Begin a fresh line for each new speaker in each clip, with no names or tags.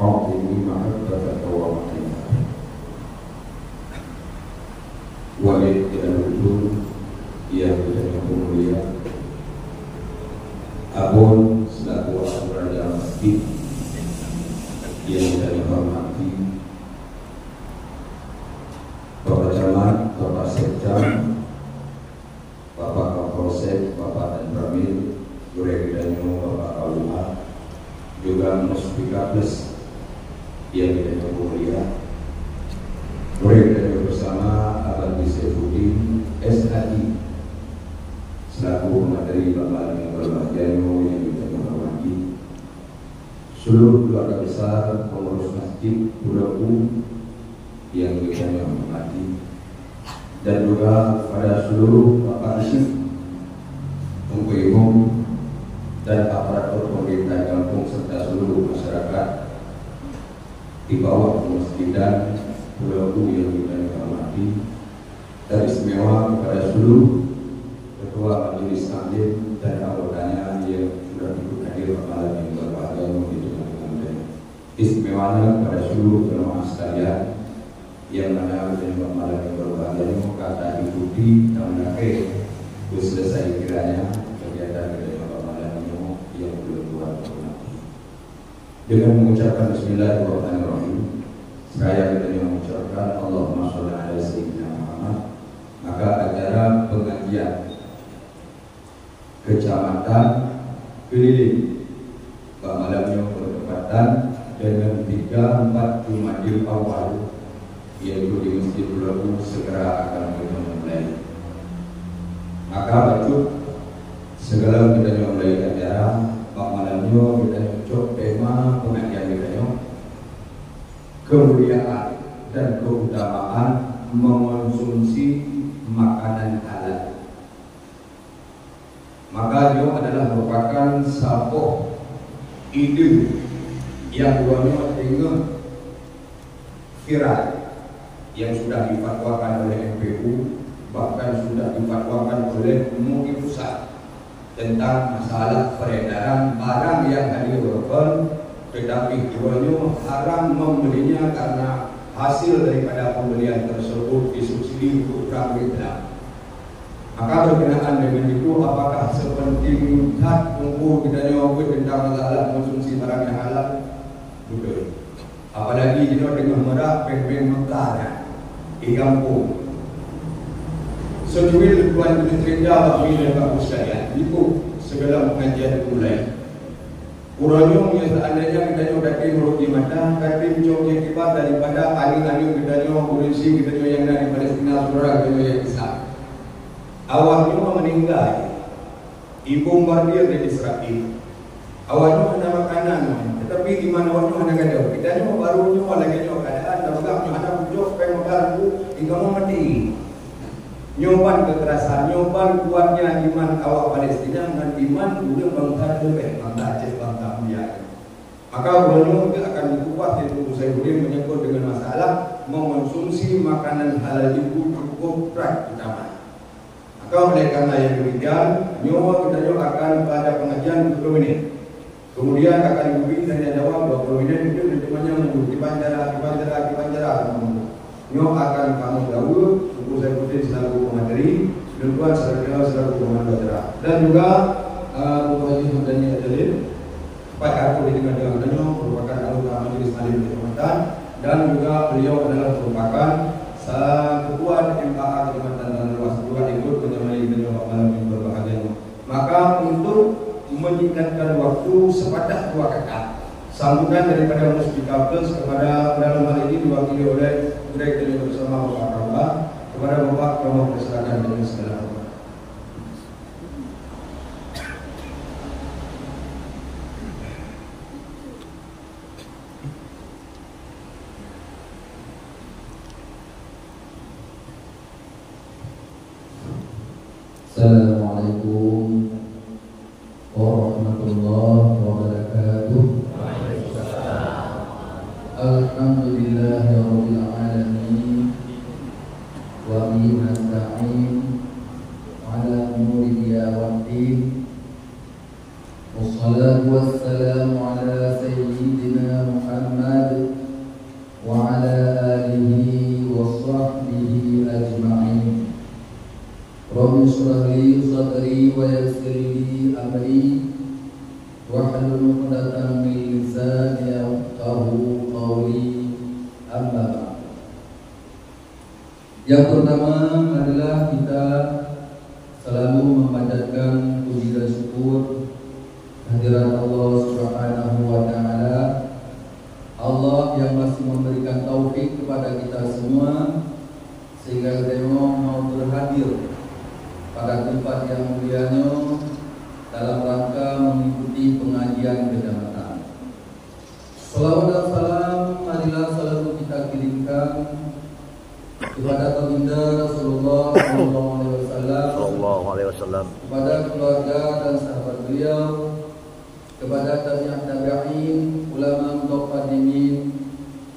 أعطني محبتك ومحبتك Walid al-Wujud yang berjaya mulia Abun selaku Raja Masjid yang saya hormati Bapak Camat, Bapak Sekjam, Bapak Kapolsek, Bapak dan Pramil, Yurekidanyo, Bapak Aula, juga Muspika Plus yang berjaya mulia Yurekidanyo bersama Abang Saifuddin SHI selaku materi Bapak yang berbahagia yang kita hormati, seluruh keluarga besar pengurus masjid Puraku yang kita hormati, dan juga pada seluruh Bapak Isi, Tunggu Imam dan aparatur pemerintah kampung serta seluruh masyarakat di bawah masjidan Puraku yang kita hormati. Dan istimewa kepada seluruh ketua majelis taklim dan anggotanya yang sudah ikut hadir malam yang berbahagia di tengah-tengah. Istimewanya kepada seluruh jemaah sekalian yang mana menjadi malam yang berbahagia kata ikuti dan mengakhiri selesai kiranya kegiatan malam yang belum buat dengan mengucapkan Bismillahirrahmanirrahim. Saya mengucapkan Allahumma sholli ala sayyidina Muhammad. Maka acara pengajian kecamatan keliling malamnya bertepatan dengan 3-4 Jumadil awal, yaitu di Masjid Puraku segera akan kita mulai. Maka baju segala kita mulai acara malamnya kita cocok tema pengajian kita kemuliaan dan keutamaan mengonsumsi makanan halal. Maka dia adalah merupakan satu ide yang duanya tinggal viral yang sudah difatwakan oleh MPU, bahkan sudah difatwakan oleh MUI pusat tentang masalah peredaran barang yang halal, tetapi duanya haram membelinya karena hasil daripada pembelian tersebut disubsidi untuk ramah. Maka berkenaan dengan itu, apakah sepenting hak tunggu kita nyobot tentang masalah konsumsi barang yang halal? Betul. Apalagi kita dengan merah peng-peng Mekah di kampung. Sejuil Tuan Terindah bagi dan sekalian, itu segala pengajian mulai. Kurangnya seandainya kita nyoba menurut di mata, kata mencoba kibat daripada angin-angin kita nyoba polisi kita nyoba yang dari Palestina, saudara kita nyoba yang Islam. Awalnya meninggal, dibombardir dari Israel. Awalnya ada makanan, tetapi di mana waktu anak ada kita nyoba baru nyoba lagi nyoba keadaan, dalam anak bujuk pengen baru, hingga mau mati. Nyoban kekerasan, nyoban kuatnya iman awak Palestina dengan iman juga bangsa Aceh, bangsa Aceh, bangsa Biak. Maka beliau akan dikuat itu saya boleh menyebut dengan masalah mengonsumsi makanan halal itu cukup berat utama. Maka oleh karena yang demikian, nyoba kita akan pada pengajian 20 menit. Kemudian akan diberi tanya jawab 20 menit itu namanya menjadi panjara. Nyoba akan kamu dahulu. Saya putih selaku pemateri, dan Tuan selaku pemandu acara, dan juga Bapak Haji Hamdani Adalin, Pak Aku di tengah merupakan anggota Majelis Alim Kecamatan, dan juga beliau adalah merupakan ketua MKA Kecamatan dan Luas juga ikut menyamai beliau malam yang berbahagia. Maka untuk menyingkatkan waktu sepatah 2 kata, sambutan daripada Muspika Plus kepada dalam hal ini diwakili oleh Direktur bersama Bapak Raula. Kepada Bapak Promo persilakan dengan segala hormat.
Assalamualaikum warahmatullahi wabarakatuh. Alhamdulillahirabbil alamin. Wa bihi nasta'in ala umuri dunya waddin. Wassalatu wassalamu ala sayyidina Muhammad wahlul 'uqdatam min lisani yafqahu qawli. Amma ba'd. Yang pertama adalah kita selalu memanjatkan puji dan syukur kehadirat Allah Subhanahu wa taala. Allah yang masih memberikan taufik kepada kita semua sehingga kita mau berhadir pada tempat yang mulianya dalam rangka mengikuti pengajian kejamatan. Salawat dan salam marilah selalu kita kirimkan kepada baginda Rasulullah sallallahu alaihi wasallam, kepada keluarga dan sahabat beliau, kepada tabi'in, ulama mutaqaddimin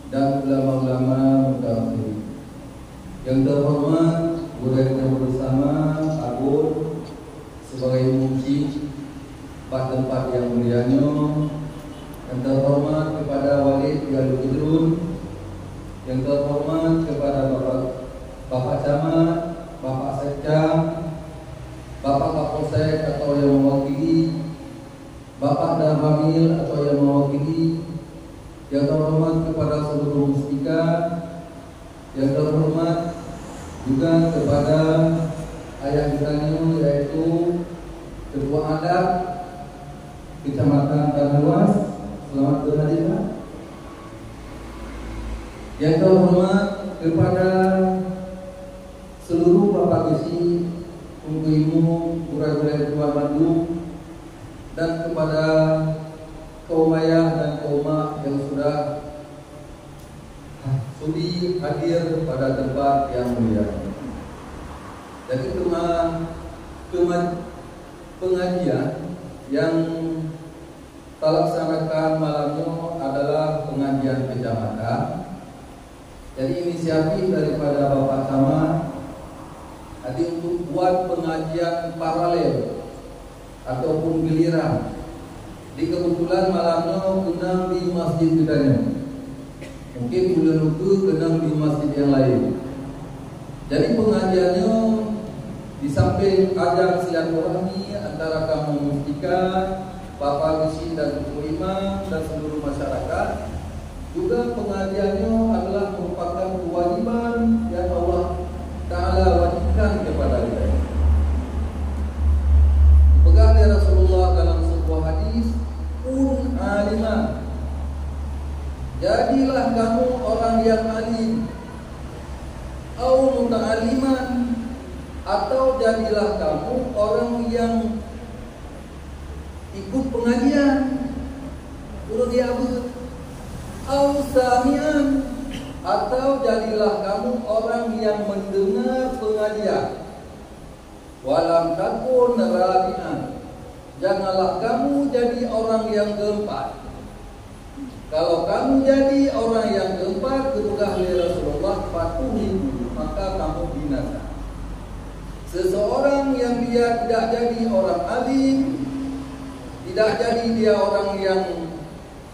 dan ulama-ulama mutaakhirin. Yang terhormat guru kita bersama Agung sebagai mufti tempat yang mulianya. Yang terhormat kepada Walid Yalu Idrun, yang terhormat kepada Bapak Camat, Bapak Sekda, Bapak Kapolsek atau yang mewakili, Bapak Damhamil atau yang mewakili, yang terhormat kepada seluruh mustika, yang terhormat juga kepada ayah kitanya yaitu Ketua Adat Kecamatan Tanah Luas. Selamat berhadir Pak. Yang terhormat kepada seluruh Bapak Gesi, Ibu, Guru-guru Tuan Bandung, dan kepada kaum ayah dan kaum mak yang sudah sudi hadir pada tempat yang mulia. Jadi pengajian yang kita laksanakan malamnya adalah pengajian kecamatan. Jadi inisiatif daripada Bapak Camat tadi untuk buat pengajian paralel ataupun giliran. Di kebetulan malamnya kenang di masjid bedanya. Mungkin bulan itu kenang di masjid yang lain. Jadi pengajiannya di samping ada silaturahmi antara kamu mustika, Bapak Gesi dan Ibu Imam dan seluruh masyarakat, juga pengajiannya adalah merupakan kewajiban yang Allah Ta'ala wajibkan kepada kita. Dipegang oleh Rasulullah dalam sebuah hadis, kun aliman, jadilah kamu orang yang alim, au muta'aliman, atau jadilah kamu orang yang ikut pengajian, urut dia apa? Au samian, atau jadilah kamu orang yang mendengar pengajian. Walam takun rabi'an, janganlah kamu jadi orang yang keempat. Kalau kamu jadi orang yang keempat, ketugas oleh Rasulullah, fatuhimu, maka kamu binasa. Seseorang yang dia tidak jadi orang alim, tidak jadi dia orang yang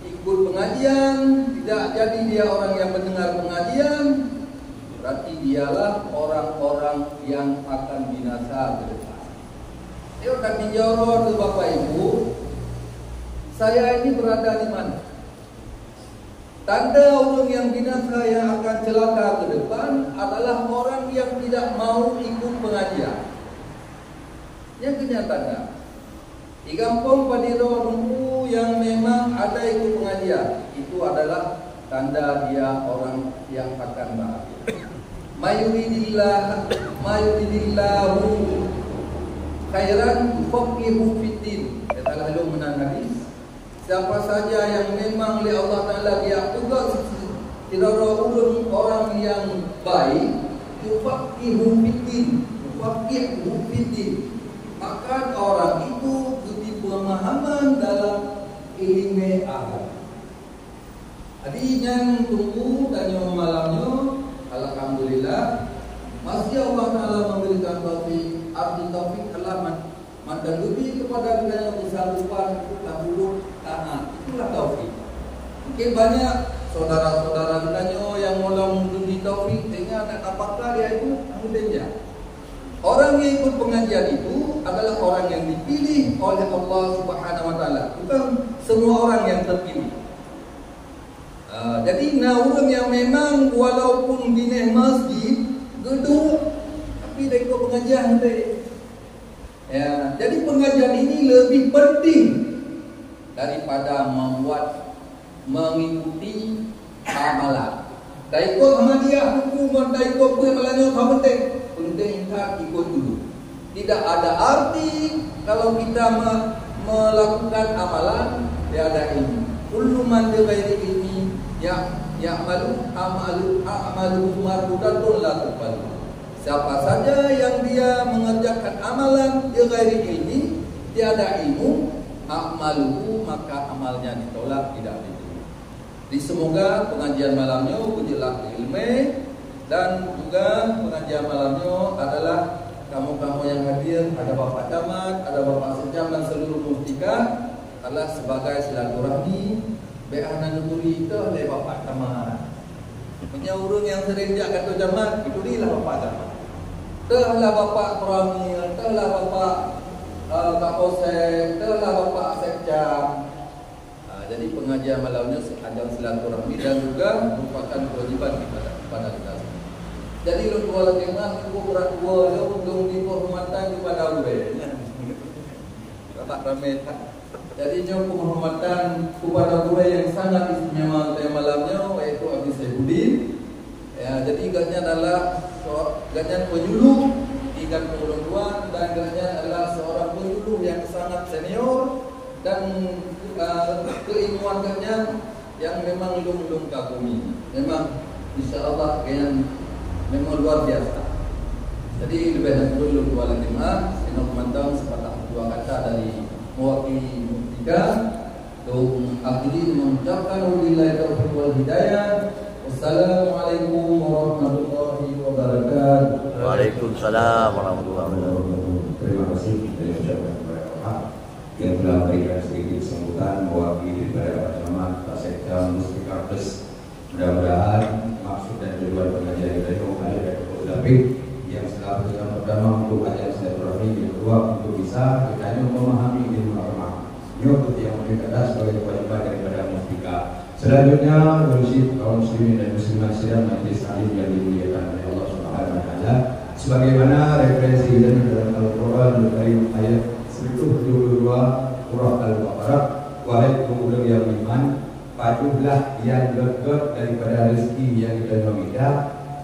ikut pengajian, tidak jadi dia orang yang mendengar pengajian, berarti dialah orang-orang yang akan binasa ke depan. Ayo kami jawab ke Bapak Ibu, saya ini berada di mana? Tanda orang yang binasa yang akan celaka ke depan adalah orang yang tidak mau ikut pengajian. Yang kenyataannya di kampung Padiro Lumpu yang memang ada ikut pengajian, itu adalah tanda dia orang yang akan bahagia. Mayuridillahu khairan yufaqihu fiddin. Kata lalu menang hadis. Siapa saja yang memang oleh Allah Ta'ala dia tugas tidak orang yang baik, yufaqihu fiddin, maka orang itu lebih pemahaman dalam ilmu agama. Jadi yang tunggu dan yang malamnya, alhamdulillah masih Allah Ta'ala memberikan taufik. Arti taufik adalah dan lebih kepada kita yang bersangkutan tabuluk taat, itulah taufik. Mungkin banyak saudara-saudara kita yang mula mengundi taufik dengan apakah dia itu mudahnya. Orang yang ikut pengajian itu adalah orang yang dipilih oleh Allah Subhanahu wa taala. Bukan semua orang yang terpilih. Jadi orang yang memang walaupun di masjid gedung tapi mereka pengajian tadi. Ya, jadi pengajian ini lebih penting daripada mengikuti amalan. Daiko Ahmadiyah hukuman daiko amalannya tak penting. Penting kita ikut dulu. Tidak ada arti kalau kita melakukan amalan tiada ilmu. Kullu man bi ghairi ilmi amalu mardudatun la tuqbal. Siapa saja yang dia mengerjakan amalan bi ghairi ilmi, tiada ilmu, amaluhu maka amalnya ditolak, tidak diterima. Jadi semoga pengajian malamnya berjelas ilmu dan juga pengajian malamnya adalah kamu-kamu yang hadir, ada Bapak Camat, ada Bapak Sekjam dan seluruh mustika adalah sebagai silaturahmi be'ahna nuturi itu oleh Bapak Camat. Punya orang yang sering dia kata Camat, itu dia lah Bapak Camat. Telah Bapak Peramil, telah Bapak Kapolsek, telah Bapak Sekjam. Jadi pengajian malamnya ajang silaturahmi dan juga merupakan kewajiban kepada kita. Jadi lu dua lagi mah aku berat dua untuk dihormatan kepada gue. Bapak Ramet. Jadi jom penghormatan kepada gue yang sangat istimewa malamnya yaitu Abi Saifuddin. Ya, jadi igatnya adalah igatnya penyuluh, igat penguluan dan igatnya adalah seorang penyuluh yang sangat senior dan keilmuan igatnya yang memang belum kagumi. Memang insyaallah yang memang luar biasa. Jadi lebih dahulu dua lima, saya memandang sepatah dua kata dari mewakili mustika. Akhiri mengucapkan wabillahi taufiq wal hidayah. Wassalamualaikum warahmatullahi wabarakatuh.
Waalaikumsalam warahmatullahi wabarakatuh.
Terima kasih kita ucapkan kepada Bapak yang telah memberikan sedikit sambutan mewakili daripada Pak Camat, Pak Sekjam, Mustika Plus. Mudah-mudahan maksud dan tujuan pengajian kita ini ada dari yang setelah yang pertama untuk ajar silaturahmi, yang kedua untuk bisa kita memahami ilmu agama. Ini untuk yang kita sebagai kewajiban daripada mustika. Selanjutnya berusia kaum muslimin dan muslimat sidang majelis alim yang dimuliakan oleh Allah Subhanahu wa taala. Sebagaimana referensi dan dalam Al-Qur'an Al-Karim ayat 122 surah Al-Baqarah, wahai kaum yang beriman, patuhlah yang dekat daripada rezeki yang kita minta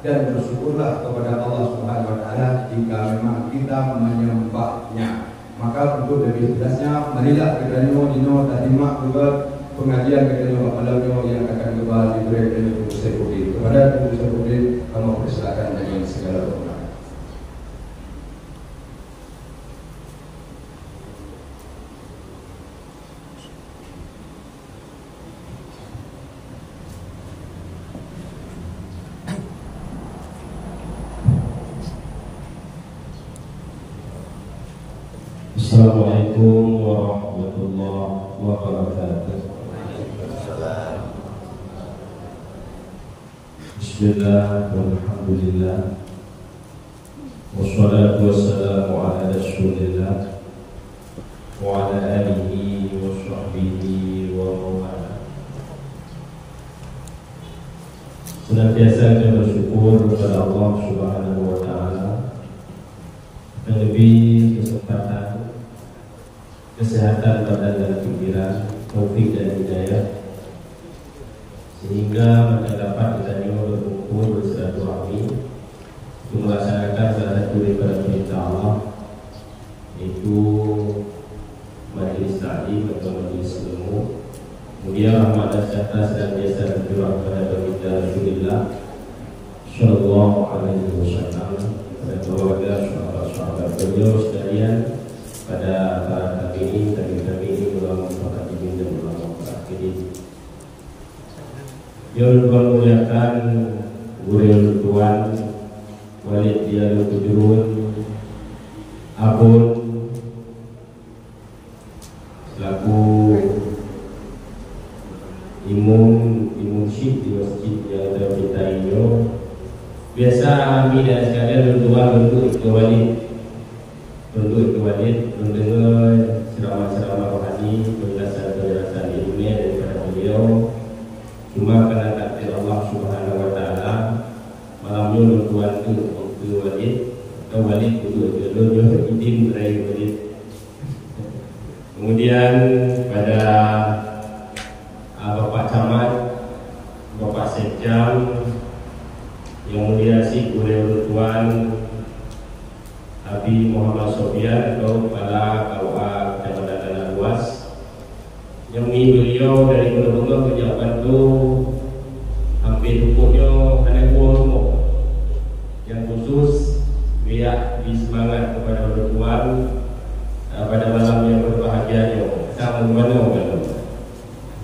dan bersyukurlah kepada Allah Subhanahu wa taala jika memang kita menyembahnya. Maka untuk lebih jelasnya marilah kita nino tadimak juga pengajian kita malamnya yang akan dibahas di Ibu Saifuddin. Kepada Ibu Saifuddin kamu persilakan dengan segala hormat.
Assalamualaikum warahmatullahi wabarakatuh. Bismillah walhamdulillah wassalatu wassalamu ala rasulillah wa ala alihi wa sahbihi wa mawala. Senantiasa kita bersyukur kepada Allah Subhanahu wa taala yang lebih kesempatan, kesehatan badan dan pikiran, taufik dan hidayah, sehingga mereka dapat kita berkumpul bersilaturahmi untuk melaksanakan salah satu daripada perintah Allah, yaitu majelis ta'lim atau majelis ilmu. Kemudian rahmat dan sejahtera senantiasa tercurah kepada baginda Rasulullah sallallahu alaihi wasallam, kepada keluarga, sahabat-sahabat beliau sekalian, pada para tabi'in, ulama mutaqaddimin dan ulama mutaakhirin. Yang memuliakan Guru Tuan Walid Dialog Kujurun Abun selaku imam syid di masjid yang ada kita ini. Biasa kami dan sekalian untuk Ibu Walid mendengar ceramah-ceramah rohani, penjelasan-penjelasan Tuan Habib Muhammad Sofian atau Kepala KUA Kecamatan Tanah Luas, yang beliau dari Gubernur Pejabat itu hampir pokoknya ada umur yang khusus biar semangat kepada Tuan pada malam yang berbahagia sama mana kalau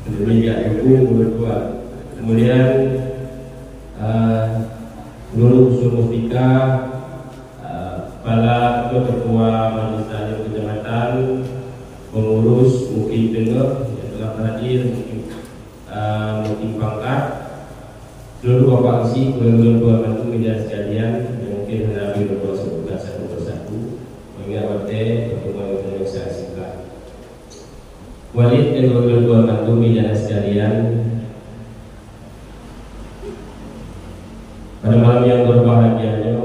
demikian itu Tuan. Kemudian Nurul Usul Mustika, Kepala Ketua Majelis Taklim Kecamatan, pengurus Mukim Tengah yang telah hadir, Mukim Pangkat, seluruh bapak isi, keluarga bantu media sekalian yang mungkin Nabi berdoa sebutkan satu persatu, mengingat waktu pertemuan yang saya singkat. Walid dan keluarga bantu media sekalian, pada malam yang berbahagianya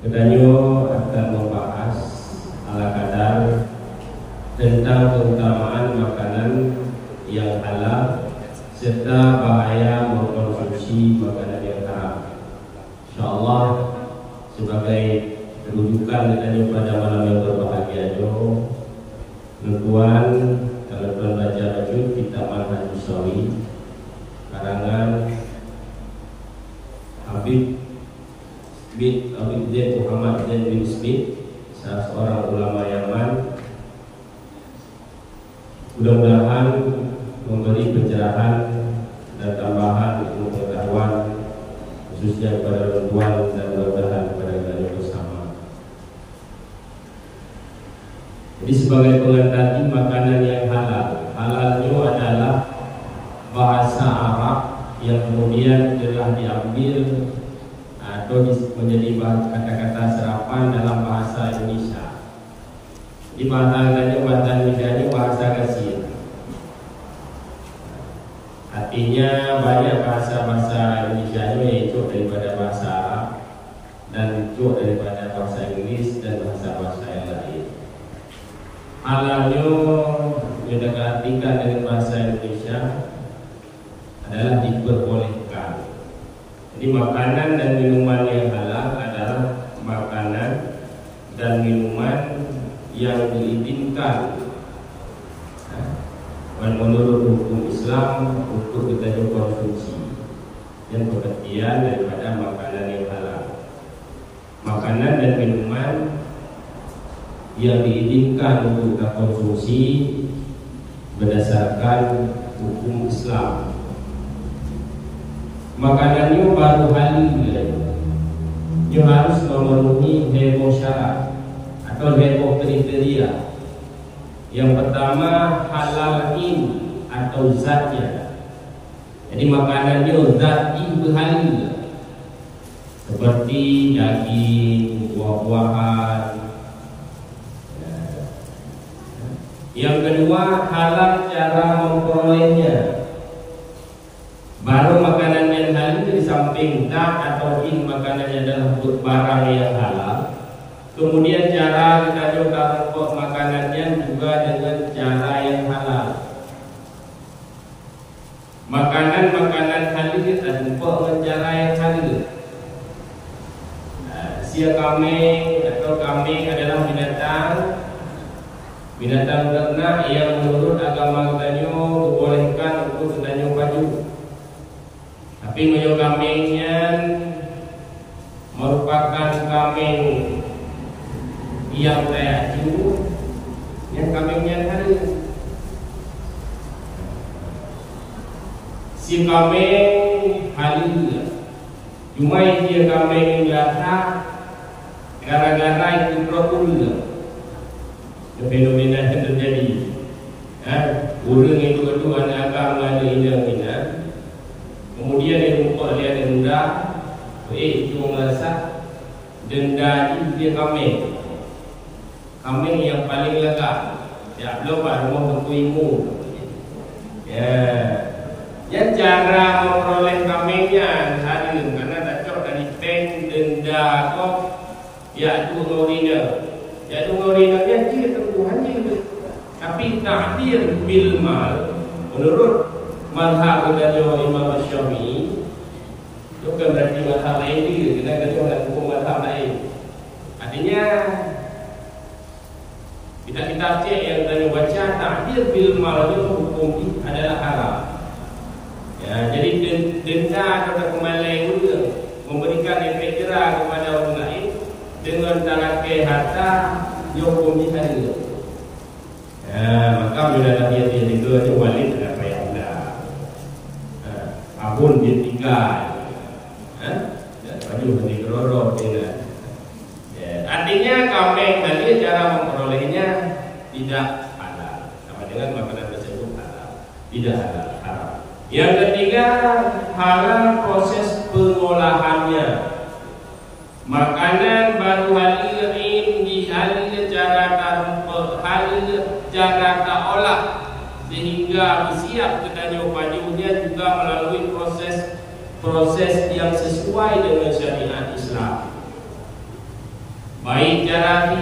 katanya akan membahas ala kadar tentang keutamaan makanan yang halal serta bahaya mengkonsumsi makanan yang haram. InsyaAllah sebagai rujukan katanya pada malam yang berbahagianya, tuan kalau tuan baca baju kitab Manhajus Shawi karangan Habib Zaid Muhammad Zaid bin Smith, salah seorang ulama Yaman, mudah-mudahan memberi pencerahan dan tambahan ilmu pengetahuan khususnya kepada tuan dan mudah-mudahan kepada kita bersama. Jadi sebagai pengantar makanan yang halal, halalnya adalah bahasa Arab yang kemudian telah diambil atau menjadi kata-kata serapan dalam bahasa Indonesia. Di bahasa Indonesia ini bahasa Gasir. Artinya banyak bahasa-bahasa Indonesia ini itu daripada bahasa Arab dan itu daripada bahasa Inggris dan bahasa-bahasa yang lain. Halalnya yang diartikan dengan bahasa Indonesia adalah diperbolehkan. Jadi makanan dan minuman yang halal adalah makanan dan minuman yang diizinkan menurut hukum Islam untuk kita konsumsi dan pengertian daripada makanan yang halal. Makanan dan minuman yang diizinkan untuk kita konsumsi berdasarkan hukum Islam. Makanannya baru halal, dia harus memenuhi hebo syarat atau hebo kriteria. Yang pertama halal atau zatnya. Jadi makanannya zati berhalal, seperti daging, buah-buahan. Yang kedua halal cara memperolehnya. Baru makanan yang halal di samping zat atau makanannya adalah barang yang halal. Kemudian cara kita juga membuat makanannya juga dengan cara yang halal. Makanan-makanan halal kita membuat dengan cara yang halal. Sia kambing atau kambing adalah binatang ternak yang menurut agama kita dibolehkan untuk kita baju. Tapi menyo kambingnya merupakan kambing yang teraju, yang kambingnya halal. Si kambing halal, cuma dia kambing biasa gara-gara itu protokol. Fenomena yang terjadi, orang itu anak agama ada ina. Kemudian dia buka dia denda, itu merasa denda itu dia kambing yang paling lega. Ya belum pak rumah tentuimu. Ya, yang cara memperoleh kambingnya hadir karena tak cocok dari bank denda kok, ya itu ngorina. Ya itu ngorinanya dia tentuannya itu. Tapi takdir bil mal menurut mazhab dari Imam Syafi'i Bukan berarti mazhab lain dia, kita kena nak hukum mazhab lain. Artinya kita cek yang tadi baca takdir bil mal itu hukum ini adalah haram. Ya, jadi denda atau kembali juga memberikan efek jerah kepada orang lain dengan talakai harta hukum ini ada. Ya, maka bila dia itu walid apa yang dah. Abun dia tinggal. Dan baju nanti keroro dengan. Artinya kambing tadi cara memperolehnya tidak halal, sama dengan makanan tersebut halal, tidak halal, haram. Yang ketiga, halal proses pengolahannya. Makanan baru halal ini halal cara tak olah sehingga bersiap kedanya pajunya juga melalui proses yang sesuai dengan syariat Islam. Baik cara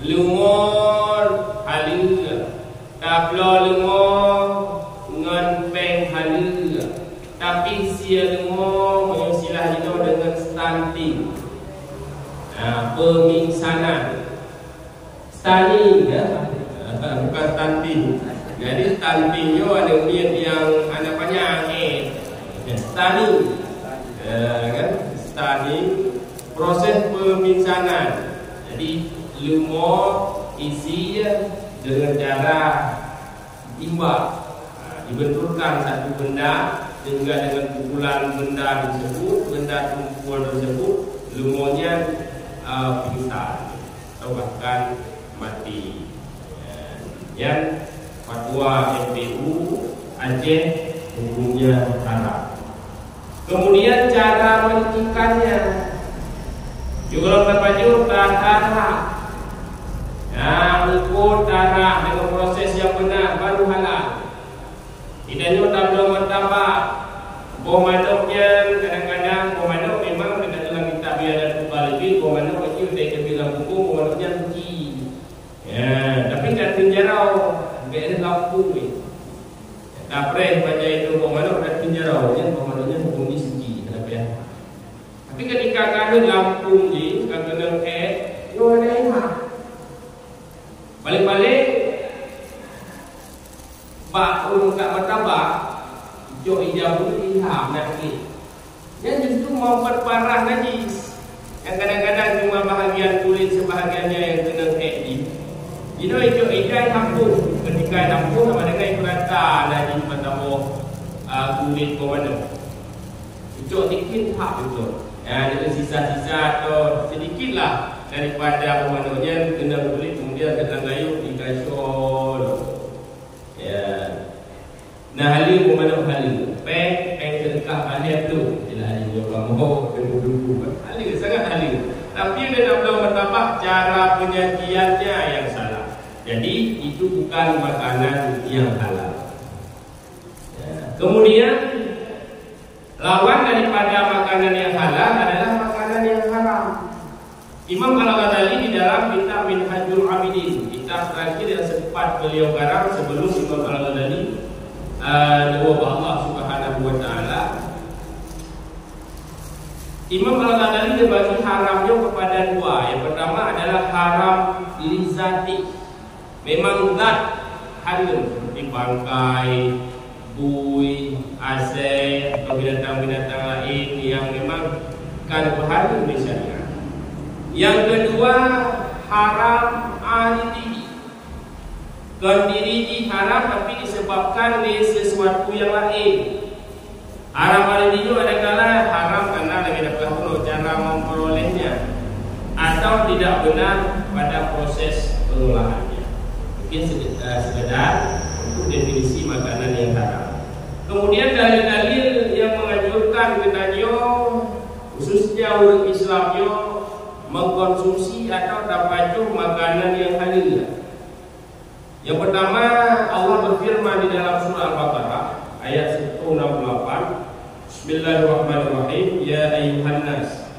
lumur halal, taplo lumur ngan peng halal, tapi sia lumur mengistilah itu dengan stunting, pemingsanan, stunning ya, bukan stunting. Jadi stunting itu ada niat yang ada penyakit, stunning, kan stunning. Proses pemingsanan. Jadi lumur isi dengan cara timbal, dibenturkan satu benda sehingga dengan pukulan benda tersebut, benda tumpuan tersebut, lumurnya pingsan atau bahkan mati. Yang fatwa MPU Aceh hukumnya haram. Kemudian cara mencikannya. Juga terpaju tanah, ukur tanah dengan proses yang benar baru halal. Tidak nyata belum bertambah. Bomanoknya kadang-kadang bomanok memang tidak dalam kitab biada kubalibi. Bomanok itu tidak bilang buku bomanoknya suci. Ya, tapi kan penjarau, beda kampung ni. Tapre baca itu bomanok dan penjarau, yang bomanoknya hukum suci. Kenapa ya? Tapi ketika kami Lampung ni, kami kena yo ada imah. Balik-balik, bak kat martabak, jo ijab itu iham lagi. Yang justru mau berparah najis. Yang kadang-kadang cuma bahagian kulit sebahagiannya yang kena ni. Itu ijab Lampung. Ketika Lampung sama dengan berata najis bertambah kulit komando. Itu dikit hak betul. Dengan sisa-sisa atau sedikitlah daripada pemandunya kena kulit kemudian kena gayung di kasur. Ya. Nah halil pemandu halil. Peng sedekah halil tu. Ialah halil juga mau dulu. Halil sangat halil. Tapi dia belum bertambah cara penyajiannya yang salah. Jadi itu bukan makanan yang halal. Ya. Kemudian lawan daripada makanan yang halal adalah makanan yang haram. Imam Al-Ghazali di dalam kitab Minhajul Abidin, kitab terakhir yang sempat beliau garang sebelum Imam Al-Ghazali dua Allah Subhanahu wa taala. Imam Al-Ghazali membagi haramnya kepada dua. Yang pertama adalah haram lizati. Memang zat halal seperti bangkai, bui, asai atau binatang-binatang lain yang memang kan berhalal di syariat. Yang kedua haram alidhi. Diri haram tapi disebabkan oleh sesuatu yang lain. Haram alidhi itu adalah haram karena lagi dapat cara memperolehnya atau tidak benar pada proses pengolahannya. Mungkin sekedar untuk definisi makanan yang haram. Kemudian dalil-dalil yang menganjurkan kepadanya khususnya orang Islamnya mengkonsumsi atau dapajuh makanan yang halal. Yang pertama Allah berfirman di dalam surah Al-Baqarah ayat 168, Bismillahirrahmanirrahim, ya ayyuhan nas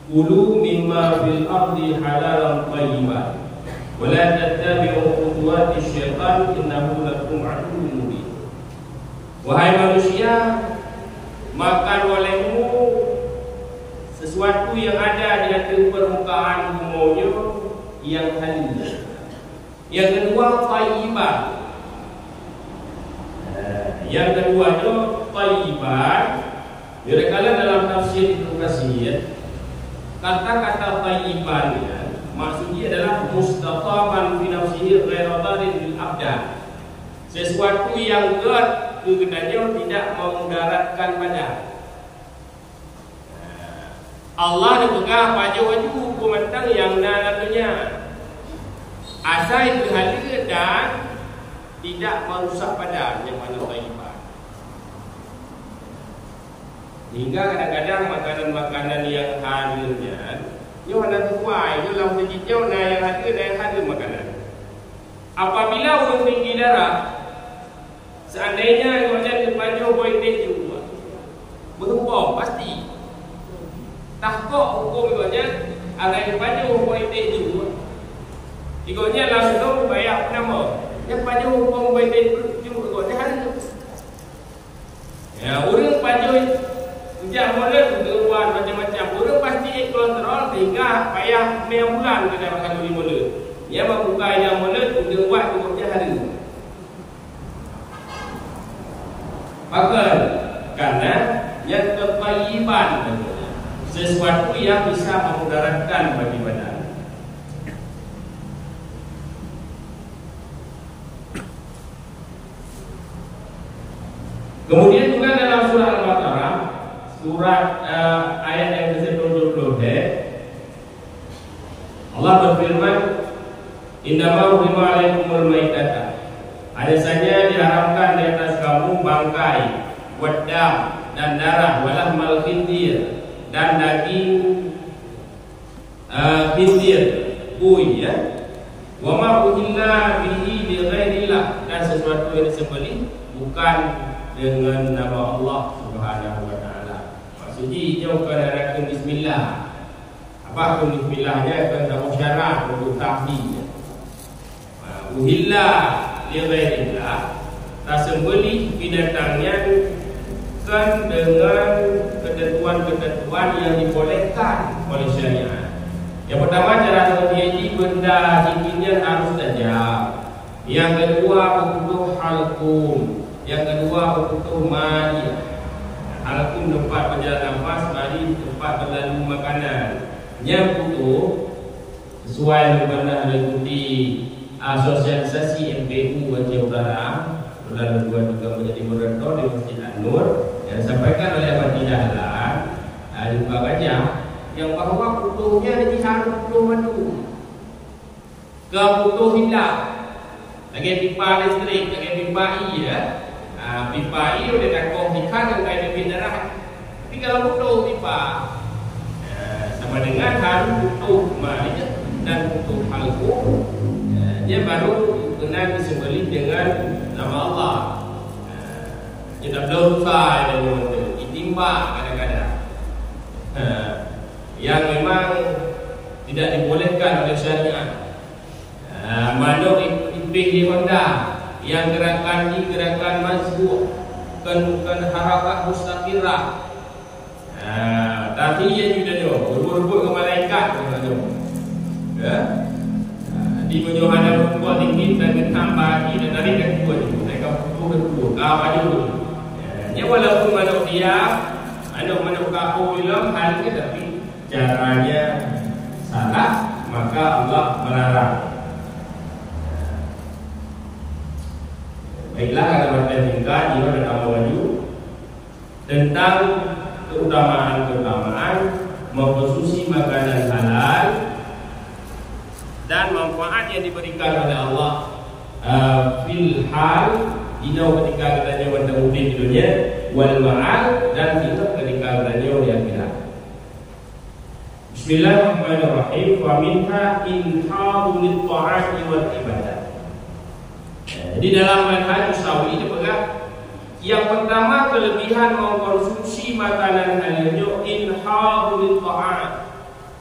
kulu mimma fil ardi halalan thayyiban wa la tattabi'u khutuwati syaitan innahu lakum aduwwun mubin. Wahai manusia, makan olehmu sesuatu yang ada di atas permukaan bumi yang halal. Yang kedua thayyiban. Yang kedua itu thayyiban. Dikala dalam tafsir Ibnu Katsir, kata-kata thayyiban maksudnya adalah mustaqaman fi nafsihi ghairu dharin bil abdan. Sesuatu yang kegenanya tidak memudaratkan badan. Allah dipegang wajib hukum tentang yang namanya asal itu halal dan tidak merusak badan yang mana thayyiban. Hingga kadang-kadang makanan-makanan yang halalnya nyo ada tuai dalam sejijau na yang halal makanan. Apabila orang tinggi darah, seandainya macam dipanjau politik juga, berubah pasti. Tak kok hukum ikutnya agak dipanjau politik juga. Ikutnya langsung bayar nama. Yang panjau hukum politik juga ikutnya halal. Ya, orang panjau sejak mula keluar macam-macam. Orang pasti kontrol sehingga payah 9 bulan kena makan dulu mula. Dia membuka yang mula untuk buat cukupnya hari. Maka karena yang thayyiban sesuatu yang bisa memudaratkan bagi badan. Kemudian juga dalam surah Al-Baqarah, surat ayat yang ke-70, Allah berfirman, "Innama hurrima 'alaikumul maitata." Ada saja diharamkan di atas kamu bangkai, waddam dan darah, walahmal khinzir dan daging khinzir, buih ya. Wa ma uhilla bihi li ghairillah, dan sesuatu yang disembelih bukan dengan nama Allah Subhanahu wa taala. Maksudnya jauh kerana bismillah. Apa tu bismillahnya? Kerana syarat untuk tahdi. Uhilla li ghairillah, tersembelih binatangnya kan dengan ketentuan-ketentuan yang dibolehkan oleh syariat. Yang pertama, cara menghiji benda giginya harus tajam. Yang kedua, butuh halqum. Yang kedua, butuh mani. Halqum tempat berjalan nafas, mani tempat berlalu makanan. Yang butuh sesuai dengan mengikuti asosiasi MPU Aceh Utara bulan 2 juga menjadi merendah di Masjid An-Nur yang disampaikan oleh Abang Dahlan di Buka Gajah, yang bahawa butuhnya nanti harus butuh madu, kebutuh hilang, lagi pipa listrik, lagi pipa ya, pipa I udah takut ikan yang kayak di darah, tapi kalau butuh pipa sama dengan harus butuh madu dan butuh halqum, dia baru kena disembelih dengan nama Allah. Kita belum selesai dengan ditimbak kadang-kadang yang memang tidak dibolehkan oleh syariat. Manuk ipih di Honda yang gerakan ini gerakan mazhub, bukan harakat mustaqirah. Tapi ia juga berebut ke malaikat ya. Di bawah ada buat tinggi dan tambah lagi dan dari yang kedua itu mereka butuh apa dulu. Ya walaupun manuk dia, manuk kaku bilang halnya, tapi caranya salah, maka Allah melarang. Baiklah, ada materi tingkat jiwa dan amal wajib tentang keutamaan mengkonsumsi makanan halal dan manfaat yang diberikan oleh Allah fil hal dinau ketika katanya wanda udin di dunia, wal ma'al dan kita ketika katanya di akhirat. Bismillahirrahmanirrahim. Wa minha inhadu lit-ta'ati wal ibadah. Di dalam manhaj usawi ini pegang yang pertama, kelebihan mengkonsumsi makanan halalnya inhadu lit-ta'at,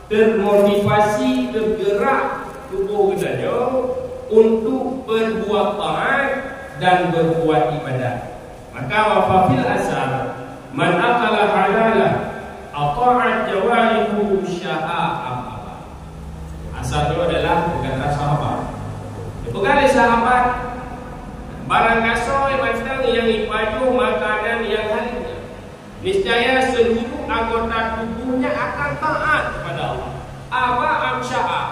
termotivasi, tergerak tubuh kita untuk berbuat taat dan berbuat ibadah. Maka wafafil asar man akala halalah Ata'at jawarihu sya'a'am. Asal itu adalah perkataan sahabat. Bukan sahabat barang kasoi macam yang dipaju makanan yang lainnya. Niscaya seluruh anggota tubuhnya akan taat kepada Allah. Apa amsya'a?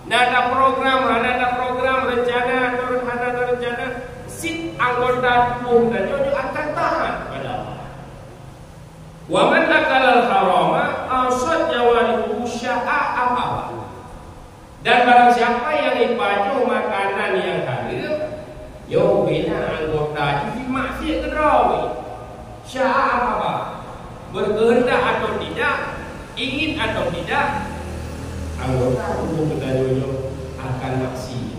Nada program rencana atau rencana si anggota tubuh dan juga akan taat kepada Allah. Wa man akala al-harama asad jawarihu sya'a'am. Dan barang siapa yang dipaju makanan yang haram, yo bina anggota jadi maksiat kedrawi. Sya'a'am apa? Berkehendak atau tidak, ingin atau tidak, anggota tubuh kita jojo akan maksiat.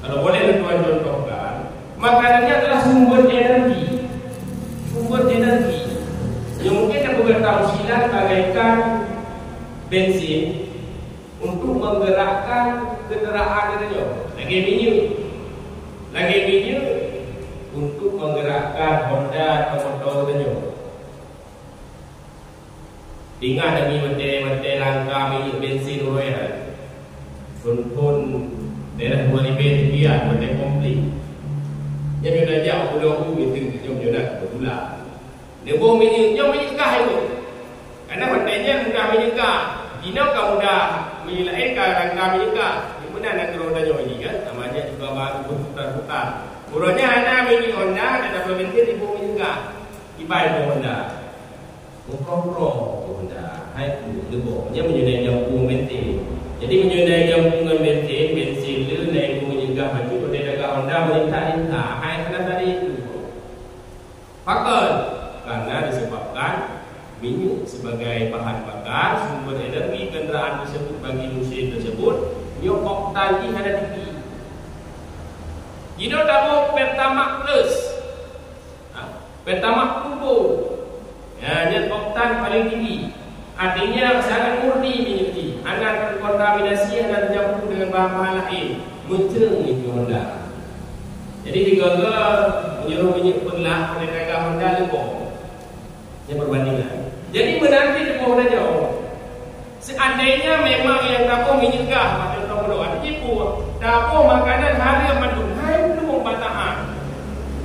Kalau boleh tuan contohkan, makanannya adalah sumber energi. Yang mungkin aku bertahu silat bagaikan bensin untuk menggerakkan kenderaan itu. Lagi minyak untuk menggerakkan Honda atau motor itu. Ingat lagi mete langkah minyak bensin royal. Pun daerah 2000 biar mete komplit. Yang sudah jauh udah itu jom jodoh betulan. Dia bawa minyak kah itu. Karena matanya mudah minyak kah. Dina kau mudah menyelesaikan rangka minyak. Ini benar nak roda jauh ini kan. Namanya juga baru berputar-putar. Urutnya ada minyak Honda dan ada bensin ibu minyak. Ibai ibu Honda. Pro Honda. Hai tu dia menyedai jampu bensin. Jadi menyedai jampu bensin lu naik ibu minyak maju pada dekat Honda melintas. Hai kena tadi itu. Fakir karena disebabkan minyak sebagai bahan bakar sumber energi kenderaan tersebut bagi mesin tersebut nyokok tadi ada tinggi. Jika tahu Pertamax plus, Pertamax turbo, ya jet oktan paling tinggi. Artinya sangat murni minyak ini. Anda terkontaminasi dan tercampur dengan bahan-bahan lain. Muncul itu Honda. Jadi digagal menyuruh minyak perlah oleh mereka Honda lebih. Yang perbandingan. Jadi menanti lebih Honda jauh. Seandainya memang yang tahu minyak gah macam tahu artinya pun tahu makanan hari yang mandung. Hai belum batahan.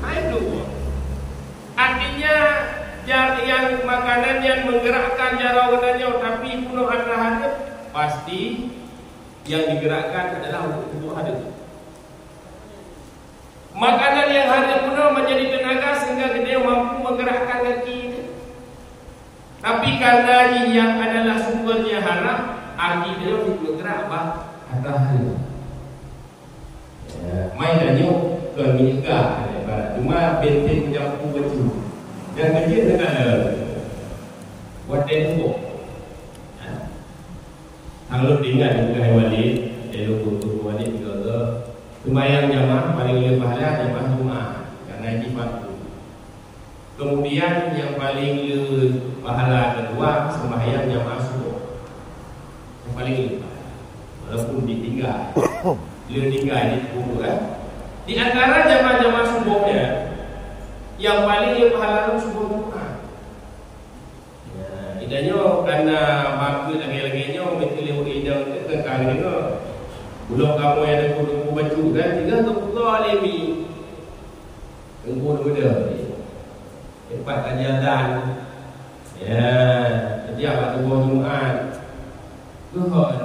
Hai belum. Artinya yang makanan yang menggerakkan jarau dan jauh tapi penuh arahannya pasti yang digerakkan adalah untuk tubuh hari. Makanan yang hari penuh menjadi tenaga sehingga dia mampu menggerakkan kaki. Tapi karena yang adalah sumbernya haram, arti dia bergerak apa? Arahan. Mainannya ke minyak cuma bensin mencampur baju. Dan kerja dengan buat tempo. Kalau tinggal juga wali, telur wali juga lumayan jamaah paling lebih pahala jamaah Jumat karena ini waktu. Kemudian yang paling pahala kedua sembahyang jamaah subuh. Yang paling lebih walaupun ditinggal, tinggal di kubur kan. Di antara jamaah subuhnya yang paling pahala subuh Jumat. Ya, idanya karena bagus lagi-laginya betul idang tengkang itu. Belum kamu yang ada kudu baju kan tiga tu zalimi. Tengku muda. Tempat kajian. Ya, setiap waktu Jumat. Tuhan.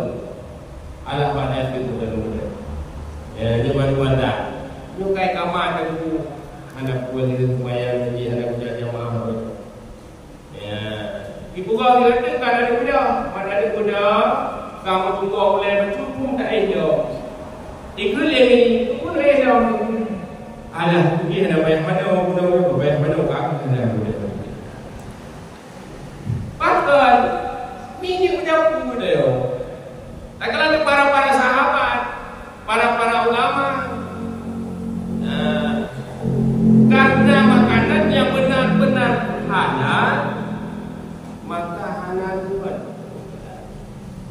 Allah pada itu muda. Ya, dia baru-baru. Nyukai kamar tengku anak buah itu lumayan jadi anak budak jamaah. Ya, ibu kau kata kan ada budak, mana ada budak, kamu tunggu oleh bercukup tak elok. Ikut lagi, pun elok. Alah, dia ada banyak mana budak banyak mana kamu kena budak. Pasal minyak bercampur dia. Tak kala para sahabat, para ulama. Karena makanan yang benar-benar halal, maka halal buat.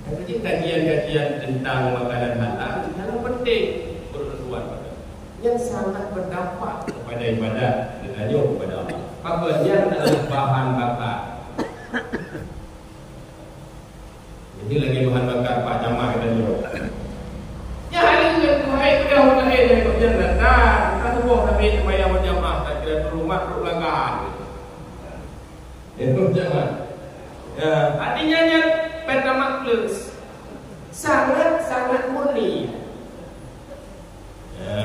Jadi kajian-kajian tentang makanan halal sangat penting berkesuan yang sangat berdampak kepada ibadah dan hanya kepada Allah. Fakirnya adalah bahan bakar. yang datang, kita semua sampai sembahyang berjamaah, tak kira tu rumah tu langgahan. Itu jangan. Ya, artinya yang pertama plus sangat murni. Ya,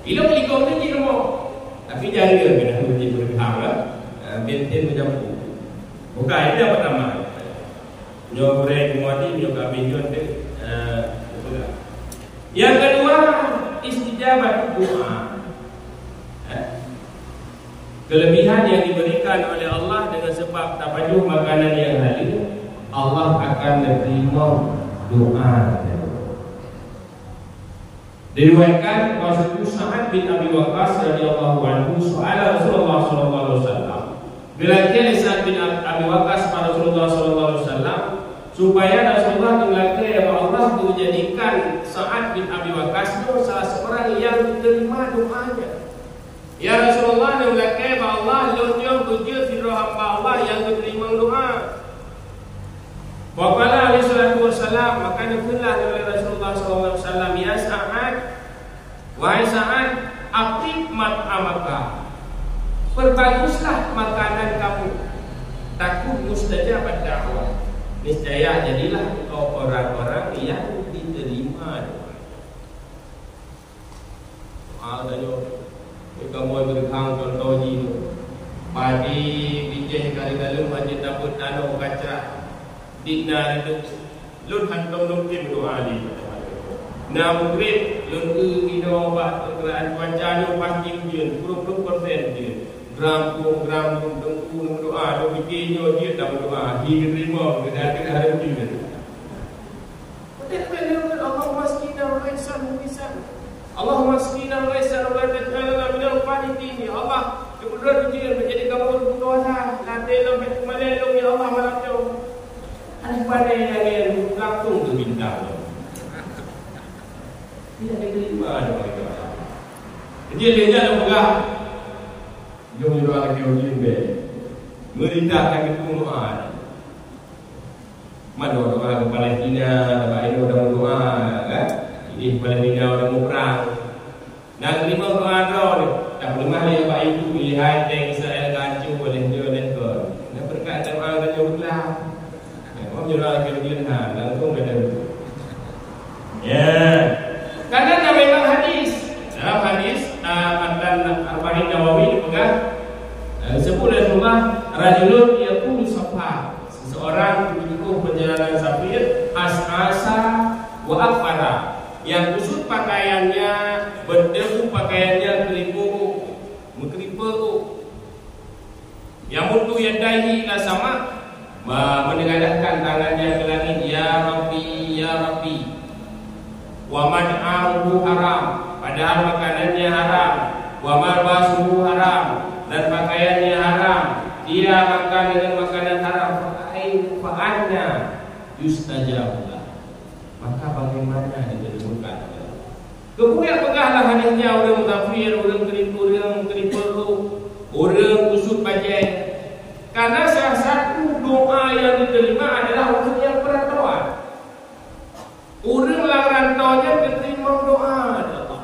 ilmu ni ilmu, tapi jaga kena mesti berfaham lah. Benten macam tu. Bukan itu yang pertama. Nyobrek muati juga bingung deh. Yang kedua, istijabah doa. Kelebihan yang diberikan oleh Allah dengan sebab tabajuh makanan yang halal, Allah akan menerima doa. Diriwayatkan bahwa Sa'ad bin Abi Waqqas radhiyallahu anhu soal Rasulullah sallallahu alaihi wasallam. Bila Sa'ad bin Abi Waqqas pada Rasulullah sallallahu alaihi wasallam supaya Rasulullah mengatakan bahwa Allah menjadikan Sa'ad bin Abi Waqqas itu salah seorang yang diterima doanya. Ya Rasulullah mengatakan bahwa Allah lunjung kerja firman hamba Allah yang diterima doa. Wa qala alaihi salatu wassalam, maka dikatakan oleh Rasulullah sallallahu alaihi wasallam, ya Sa'ad, wahai Sa'ad, aqim mat'amaka, perbaguslah makanan kamu, takut mustajab da'wah, niscaya jadilah engkau orang-orang yang diterima doa. Adanya kamu berkhang contoh ni padi bijih kali-kali masjid dapur tanah kacrak dikna itu lun hantam nukti berdoa di na mukrib lun ino ba keraan cuaca no pasti hujan 20% dia gram tengku doa do bikinyo dia dah berdoa diterima ketika hari hujan betul Allahumma askina ghaisan mugisan Allahumma askina ghaisan wa la taj'alna minal qanitin. Ya Allah, kemudian menjadi kamu berdoa lantai sampai kemana ya Allah malam jauh. Ada pada yang langsung ke bintang. Tidak diterima mereka. Jadi dia ada pegang. Jom doa lagi ujian be. Merintahkan itu doa. Mana doa ke Palestina, Pak Indo dah doa, kan? Ini Palestina dah mau perang. Nak terima doa ni. Tak pernah dia Pak Indo pilihan tank Israel hancur oleh Jordan ke. Nak berkat doa dan jumlah. Kau jual kira-kira langsung ada. Ya. Karena memang hadis. Dalam hadis Matan Arba'in Nawawi dipegang disebut Rasulullah rajulun yaqulu safar. Seseorang menempuh perjalanan safir as'asa wa aqfara. Yang kusut pakaiannya, berdebu pakaiannya mengkeripu. Yang mutu yadahi ila sama, menengadahkan tangannya ke langit, ya Rabbi, ya Rabbi. Wa mad'ahu haram, padahal makanannya haram. Wa malbasuhu haram, dan pakaiannya haram. Dia makan dengan makanan haram. Fa'anna yustajabullah, maka bagaimana diterima? Kemudian pegahlah hadisnya orang mutafir, orang keripu, orang kusut bajai. Karena salah satu doa yang diterima adalah orang yang perantauan. Orang yang rantaunya diterima doa Allah.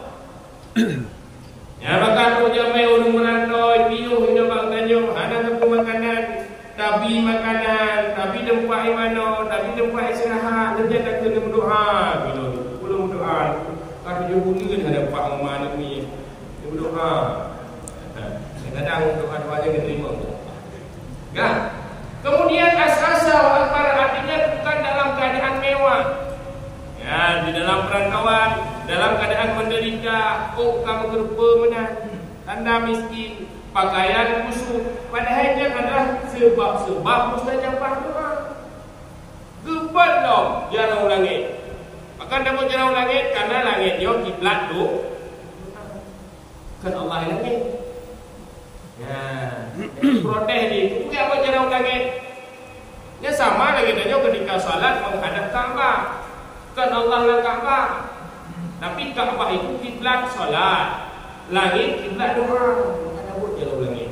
Ya maka tu jamai orang merantau, piuh hina bangkanyo, ada satu makanan, tapi makanan, tapi tempat mana, tapi tempat istirahat, dia tak kena berdoa. Belum berdoa. Kalau dia bunyi ada Pak Muhammad ni, dia berdoa. Kadang doa-doa dia diterima. Kan? Kemudian asasa wal-akbar, artinya bukan dalam keadaan mewah. Ya, di dalam perantauan, dalam keadaan menderita, kamu berupa menang, tanda miskin, pakaian kusut. Padahalnya adalah sebab-sebab mustajabah doa. Kebat dong jarang langit. Maka dapat jarang langit karena langitnya kiblat tu kan Allah yang langit. Ya, protes dia. Kemudian apa jarang langit? Ya sama lagi dia ketika salat menghadap Ka'bah. Kan Allah lah Ka'bah. Tapi Ka'bah itu kiblat salat. Langit kiblat doa. Ada buat jarang langit.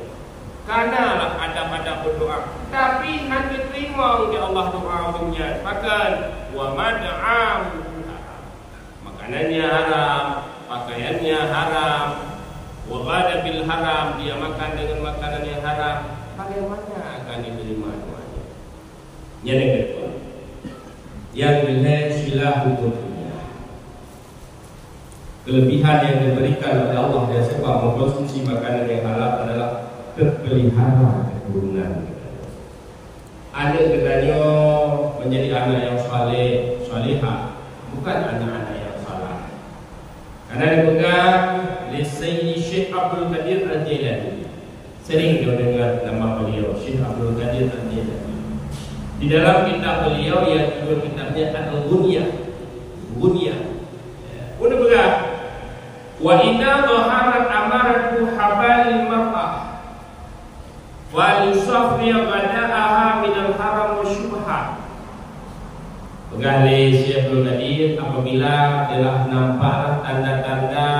Karena ada berdoa, tapi nanti terima oleh Allah doa punya. Maka wa mad'am, maka makanannya haram, pakaiannya haram, wa ghada bil haram, dia makan dengan makanan yang haram, bagaimana akan diterima doanya? Yang kedua, yang dengan silah hukumnya, kelebihan yang diberikan oleh Allah dan sebab mengkonsumsi makanan yang halal adalah terpelihara keturunan. Anak katanya menjadi anak yang saleh, salihah, bukan anak-anak yang salah. Karena dipegang oleh Sayyidi Syekh Abdul Qadir Al-Jailani. Sering dia dengar nama beliau, Syekh Abdul Qadir Al-Jailani. Di dalam kitab beliau yang kedua kitabnya Al-Ghunyah. Ghunyah. Udah pegang. Wa inna dhaharat amaratu habalil mar'ah wa yusaffiya ghada'aha minal haram wa syubhat. Pegali Syekh Abdul Qadir apabila telah nampak tanda-tanda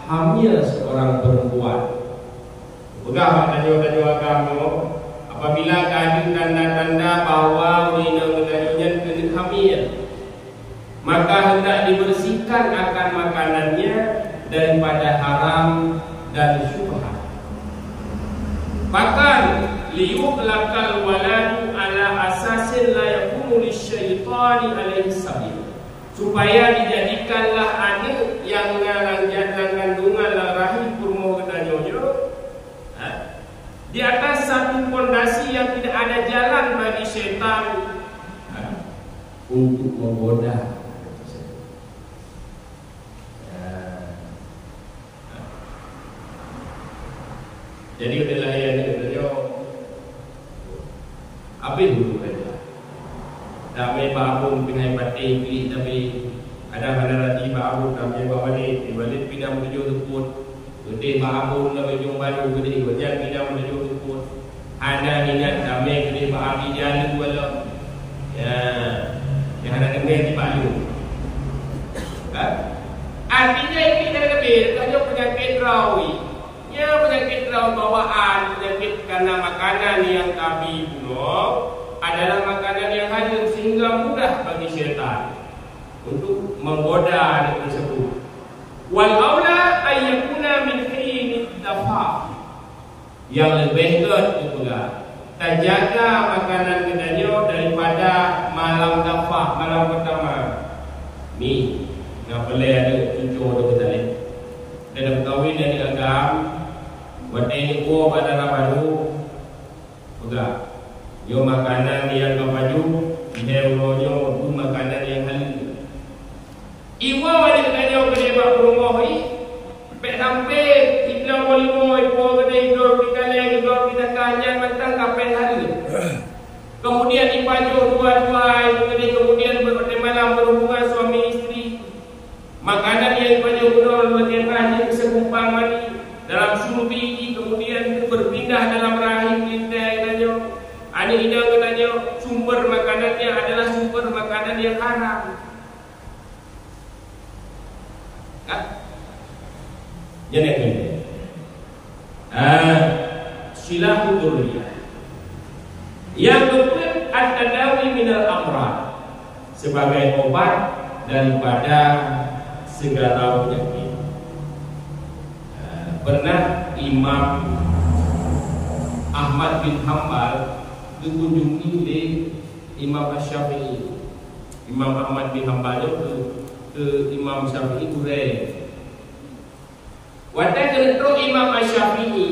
hamil seorang perempuan. Pegang tanya-tanya agama, apabila ada tanda-tanda bahawa urina-urinanya kena hamil, maka hendak dibersihkan akan makanannya daripada haram dan syubhat. Bahkan liyuqlaqal waladu ala asasin la yakunu lisyaitani alaihi sabil, supaya dijadikanlah anak yang mengarang kandungan rahim kurma kedanyonya di atas satu fondasi yang tidak ada jalan bagi syaitan untuk menggoda. Jadi adalah yang dia apa itu mereka? Damai babung pinai pati pilih tapi ada rati babung damai bawani dibalik pindah menuju teput. Gede babung la ujung baru gede wajan pindah menuju teput. Ada ingat damai gede babi jalan wala. Ya, yang ada kena di bayu. Artinya ini dah lebih kalau penyakit rawi. Ya, penyakit bawaan, penyakit karena makanan yang kami bunuh adalah makanan yang hanyut sehingga mudah bagi syaitan untuk menggoda anak tersebut. Wal aula ayyakuna min hinid dafa. Yang lebih baik pula terjaga makanan kedanya daripada malam dafa, malam pertama. Ni, nak boleh ada cucu kita ni. Dalam kahwin dari agam Wate ni ko pada baru udah yo makanan yang kapaju heuronyo tu makanan yang halal iwa wali kanyo kene ba promohi pe sampai ibla wali boy po kene dor dikale dor kita kanyan mentang kapen halal kemudian ipaju dua-dua kemudian malam berhubungan suami istri makanan yang ipaju dor bagian rahim segumpal mani dalam sumbi, kemudian berpindah dalam rahim lintai danyo. Ada hidang katanya sumber makanannya adalah sumber makanan yang haram. Jadi ini. Silah dzurriyyah. Yang kedua at-tadawi minal amrad, sebagai obat daripada segala penyakit. Pernah Imam Ahmad bin Hanbal dikunjungi di Imam Syafi'i. Imam Ahmad bin Hanbal ke Imam Syafi'i urai. Wadah kena Imam Syafi'i.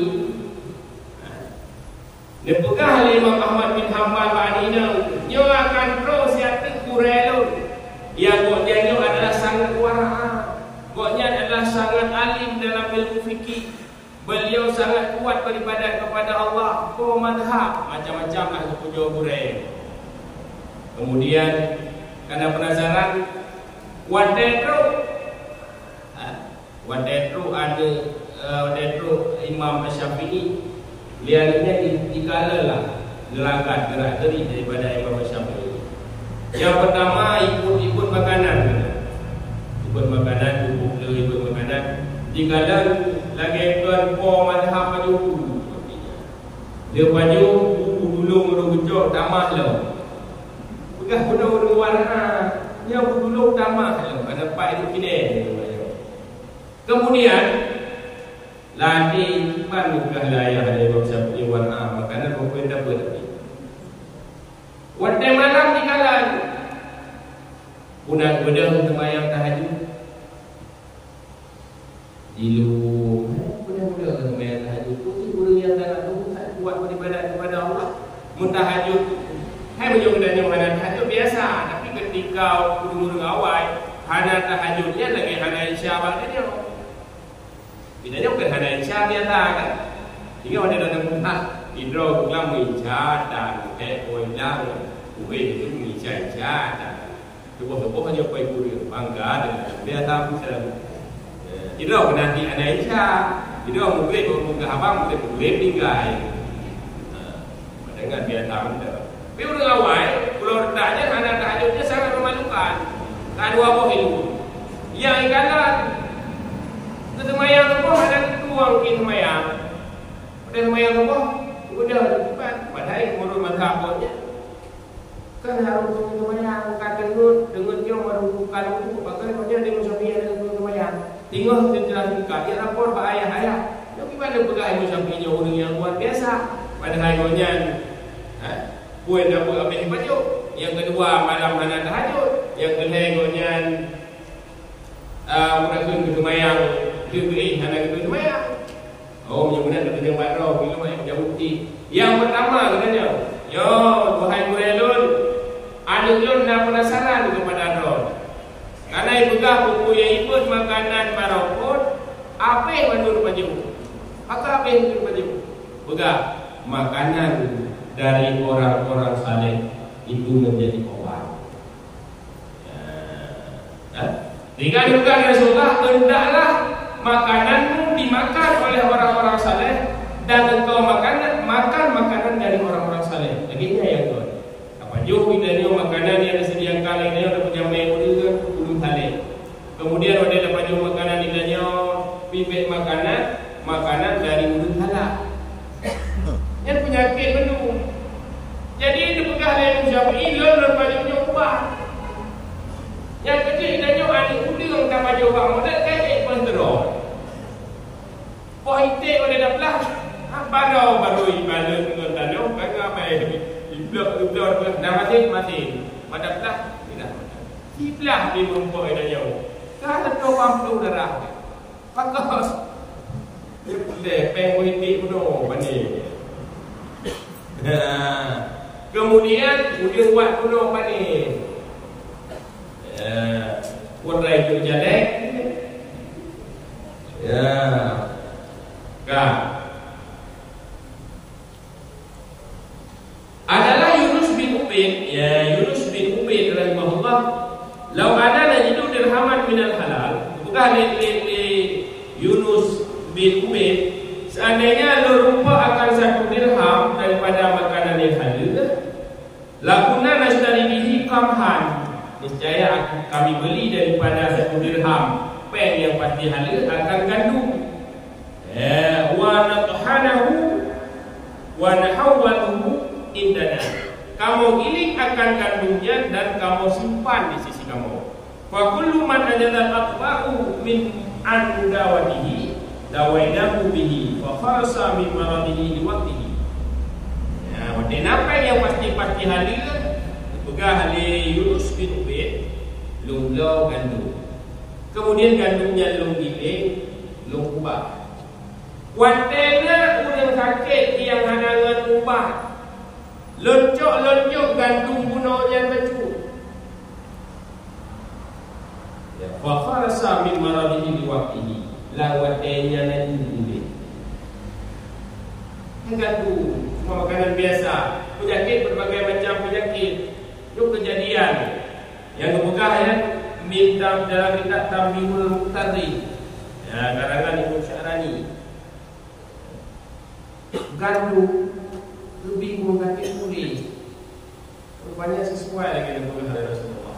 Nepukah oleh Imam Ahmad bin Hanbal ba'dina, nyo akan terus siapa urai lu. Yang dia adalah sangat wara'. Pokoknya adalah sangat alim dalam ilmu fikih. Beliau sangat kuat beribadat kepada Allah. Madhab macam-macam lah kepuja burai. Kemudian karena penasaran, wadetro ada wadetro Imam Syafi'i. Lihatnya dikala lah gerakan gerak-geri daripada Imam Syafi'i. Yang pertama ikut makanan. Ikut makanan, ikut makanan. Dikadang lagi tuan po madhab maju. Dia maju dulu merujuk tamat lah. Pegah penuh warna.
yang dulu utama ada Pak itu kini. Kemudian lagi pan bukan layar ada beberapa iwan makanan bukan dapat. Waktu malam di kalan punah bedang semayang tahajud dilu punah semayang tahajud tu guru yang dah tu buat beribadat kepada Allah muntahajud hai baju kedanya mana tahajud biasa tapi ketika guru awal hana tahajudnya lagi hana isya dia bidanya bukan hana isya biasa kan hingga ada dalam muntah hidro kelam isya dan oilang uwe itu isya dan sebuah hanya koi guru bangga dengan biasa misalnya itu nanti ada isya itu mungkin abang mungkin tinggal dengan biasa benda tapi udah awal kalau letaknya anak tahajudnya sangat memalukan kedua boh itu yang ikanlah kesemayang boh ada ketuang ke semayang pada semayang boh udah depan padahal menurut mazhab bohnya kan harus semayang kata dengan dia merupakan itu bagaimana dia musyafi'ah dengan semayang tinggal setelah buka dia lapor ke ayah tapi pada pegang musyafi'ahnya orang yang luar biasa pada harinya puan apa habis baju yang kedua malam hana tahajud yang ketiga mulakan kesemayang tubuh hana kesemayang yang benar kata jemaah roh bila yang jauh yang pertama katanya yo wahai muridun alun nak penasaran kepada roh karena ibu buku yang ikut makanan marokot apa yang menurut baju apa yang menurut baju begah makanan dari orang-orang saleh itu menjadi obat. Jika juga Rasulullah hendaklah makananmu dimakan oleh orang-orang saleh dan engkau makan makanan dari orang-orang saleh. Begini yang tuan. Apa jauh dari makanan yang disediakan ini ada punya juga belum saleh. Kemudian ada baju makanan ini bibit makanan dari mulut halal. Yang penyakit penuh. Jadi itu pegah lain Syafi'i lalu bajunya ubah. Yang kecil idanya adik udang tak baju ubah modal kayak kolesterol. Pohitik oleh dah belah. Baru ibadah dengan tanah kan apa iblok dah mati. Pada belah tidak. Belah di rumput idanya. Kalau kau perlu darah. Pakas. Dia pohitik penuh bani. Kemudian udah buat penuh panik. Warai itu jelek. Adalah Yunus bin Ubaid. Yunus bin Ubaid rahimahullah. Lau ada najidu dirhaman minal halal. Bukan di Yunus bin Ubaid. Seandainya lupa akan satu dirham daripada makanan yang halal, lakuna nashtari bihi qamhan. Niscaya kami beli daripada satu dirham pen yang pasti halal akan gandum. Wa nathanahu wa nahawwaluhu indana. Kamu giling akan gandumnya dan kamu simpan di sisi kamu. Fa kullu man ajada atba'u min an dawatihi lawainahu bihi wa farasa min maradihi liwaqtihi. Waktu apa yang pasti halil pegah halil Yunus bin Ubaid lunglau gandum. Kemudian gandumnya lung giling, lung ubah. Watena urang sakit yang hanangan ubah. Loncok gandum bunuh yang baju. Wa farasa min maradihi liwaqtihi. Lawatnya nanti dulu. Enggak tu, cuma makanan biasa. Penyakit berbagai macam penyakit. Itu kejadian yang kebuka minta dalam kitab Tambihul Muqtadi. Karangan Ibnu Sya'rani. Gandum lebih mengganti kulit. Rupanya sesuai lagi dengan Rasulullah.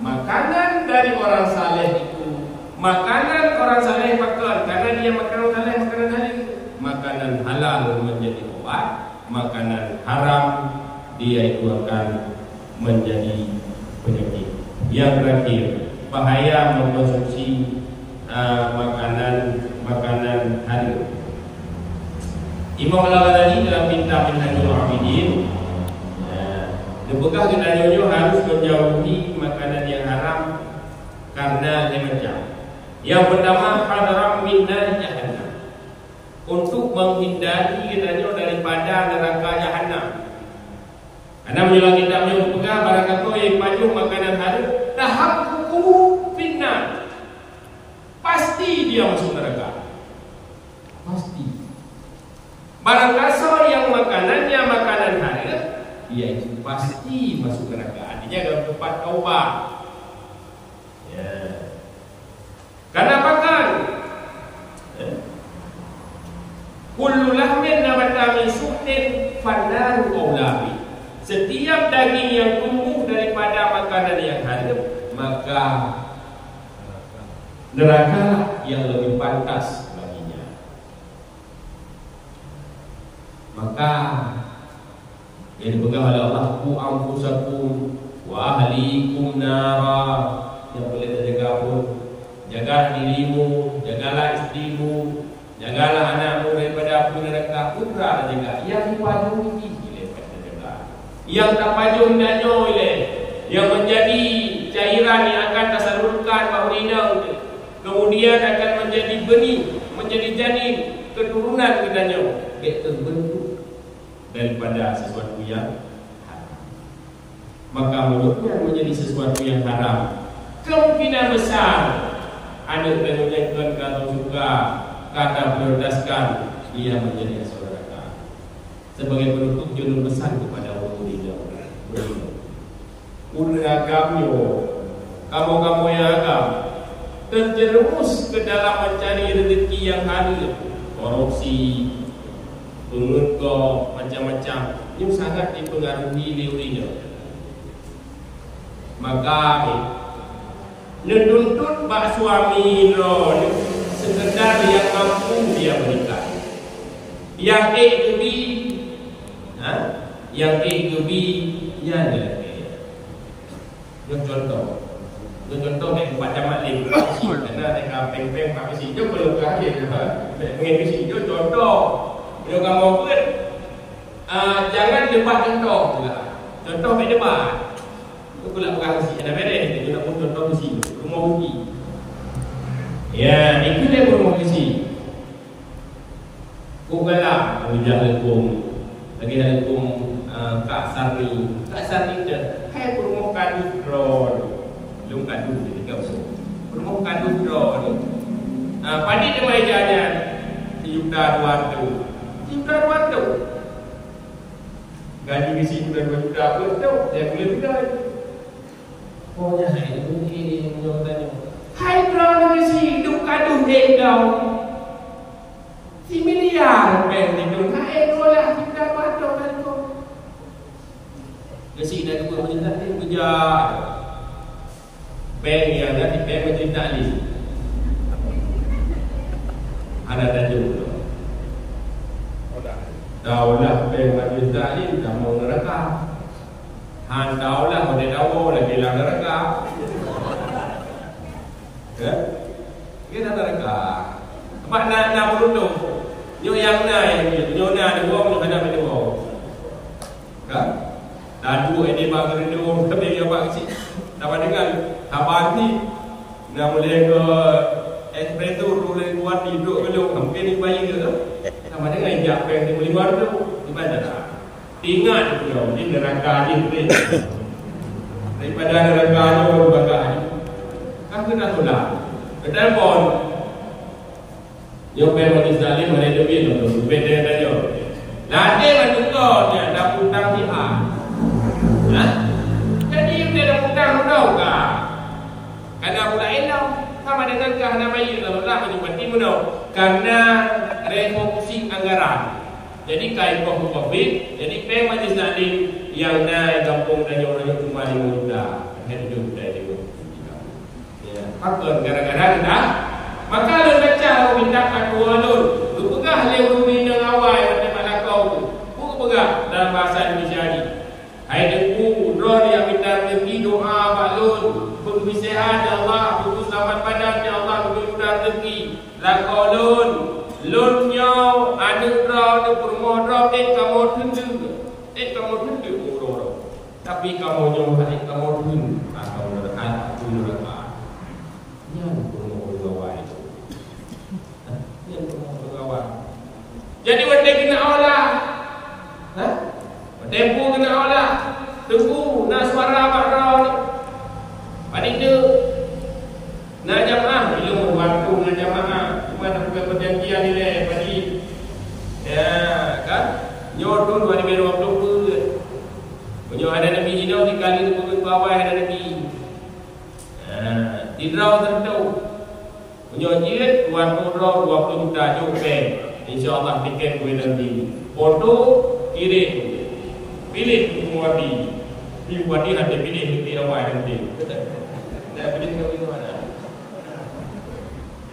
Makanan dari orang saleh itu makanan orang saleh makan karena dia makanan saleh makanan halal. Makanan halal menjadi obat, makanan haram dia itu akan menjadi penyakit. Yang terakhir, bahaya mengkonsumsi makanan haram. Imam Al-Ghazali dalam kitab Minhajul Abidin dibegah kenanya harus menjauhi makanan yang haram karena dia macam. Yang pertama, hadram min nar jahannam, untuk menghindari kenanya daripada neraka jahannam. Karena menjual kitabnya berpegang barang kata yang pajuh makanan haram tahaqququ finnar, pasti dia masuk neraka. Pasti. Barang kasar yang makanannya makanan haram, dia itu pasti masuk neraka. Artinya dalam tempat taubat. Ya. Karena makan kullu lahmin nabata min suhtin fannaru aulabi. Setiap daging yang tumbuh daripada makanan yang haram, maka neraka yang lebih pantas baginya. Maka yang dipegang oleh Allah, ku anfusakum wa ahlikum nara, yang boleh terjaga pun, jagalah dirimu, jagalah istrimu, jagalah anakmu daripada api neraka. Putra jaga, yang pajuh ini yang tak pajuh hendaknya oleh yang menjadi cairan yang akan tersalurkan baurina, kemudian akan menjadi benih, menjadi janin, keturunan kedannya terbentuk daripada sesuatu yang haram. Maka mulutnya menjadi sesuatu yang haram, kemungkinan besar ada penunjukan kata suka, kata prioritaskan, dia menjadi saudara. Sebagai penutup judul besar kepada agamnya, kamu yang agam terjerumus ke dalam mencari rezeki yang halal, korupsi, pengedok, macam-macam, ini sangat dipengaruhi dirinya. Maka menuntut bak suami lo sekedar yang mampu dia berikan, yang egobi, yang egobi ya ada. Contoh yang macam maklim karena mereka peng-peng pakai sijo belum kahir pengen sijo contoh bila kamu pun jangan debat contoh pula, contoh main debat itu pula bukan kasi ada beres itu nak pun contoh kasi rumah bukti ya itu dia rumah kasi kugalah menjaga hukum lagi ada hukum Kak Sarni je hai rumah kadu drone belum kadu jadi kau rumah kadu drone padi dia mai jalan juta 200 gaji di sini sudah 2 juta pun tu dia boleh pindah. Oh ya hai ini menyotannya hai drone di sini hidup kadu dengau si miliar ben itu hai bola kita patong kan tu kasi dah dua mencerita ni kejar bank yang nanti bank mencerita ni ada tajuk daulah bank mencerita ni dah mau neraka han daulah boleh dawo lagi lah neraka ya kita neraka makna nak beruntung nyo yang naik nyo na dua nyo ada dua kan dan dua ini bagi dua tapi dia bagi dapat dengar kabar ni nak boleh ke espresso boleh buat hidup belum hampir ni bayi ke sama dengan injak bank ni boleh buat tu di mana ingat tu di neraka ni daripada neraka ni berbagai kan kena sudah telefon yo pen mati zalim ada duit tu beda dah yo nanti betul dia dah hutang dia jadi dia dah hutang tau kah karena pula enak sama dengan kahana bayi dalam menyebati menau karena refocusing anggaran jadi kai covid jadi pen mati zalim yang naik kampung dan orang cuma 5 juta hidup dari itu ya faktor gara-gara dah maka lu baca minta kedua lu pegah le rumi dengan awal macam mana kau tu pegah dalam bahasa Indonesia ni hai deku drone yang minta rezeki doa pak lu sihat ya Allah, bagi selamat badan ya Allah, bagi mudah rezeki. Lakolun lunyo anugerah de permohonan kamu tundu urut. Tapi kamu jom hari kamu tundu kamu berkat berkat. Yang permohonan itu. Yang permohonan. Jadi wanda kena olah. Tempu kena olah. Tunggu nak suara bakra ni. Panik tu. Nak jamaah ilmu waktu nak jamaah. Cuma nak buat perjanjian ni leh pagi. Ya, kan? Nyodun wani beru waktu pun. Punya ada Nabi Hidau dikali tu pun bawah ada Nabi. Tidrau tertentu. Punya jilid 20 juta jupe. InsyaAllah tiket gue nanti. Foto kirim. Pilih muwadi. Di muwadi nanti pilih di awal nanti. Dah pilih ke mana?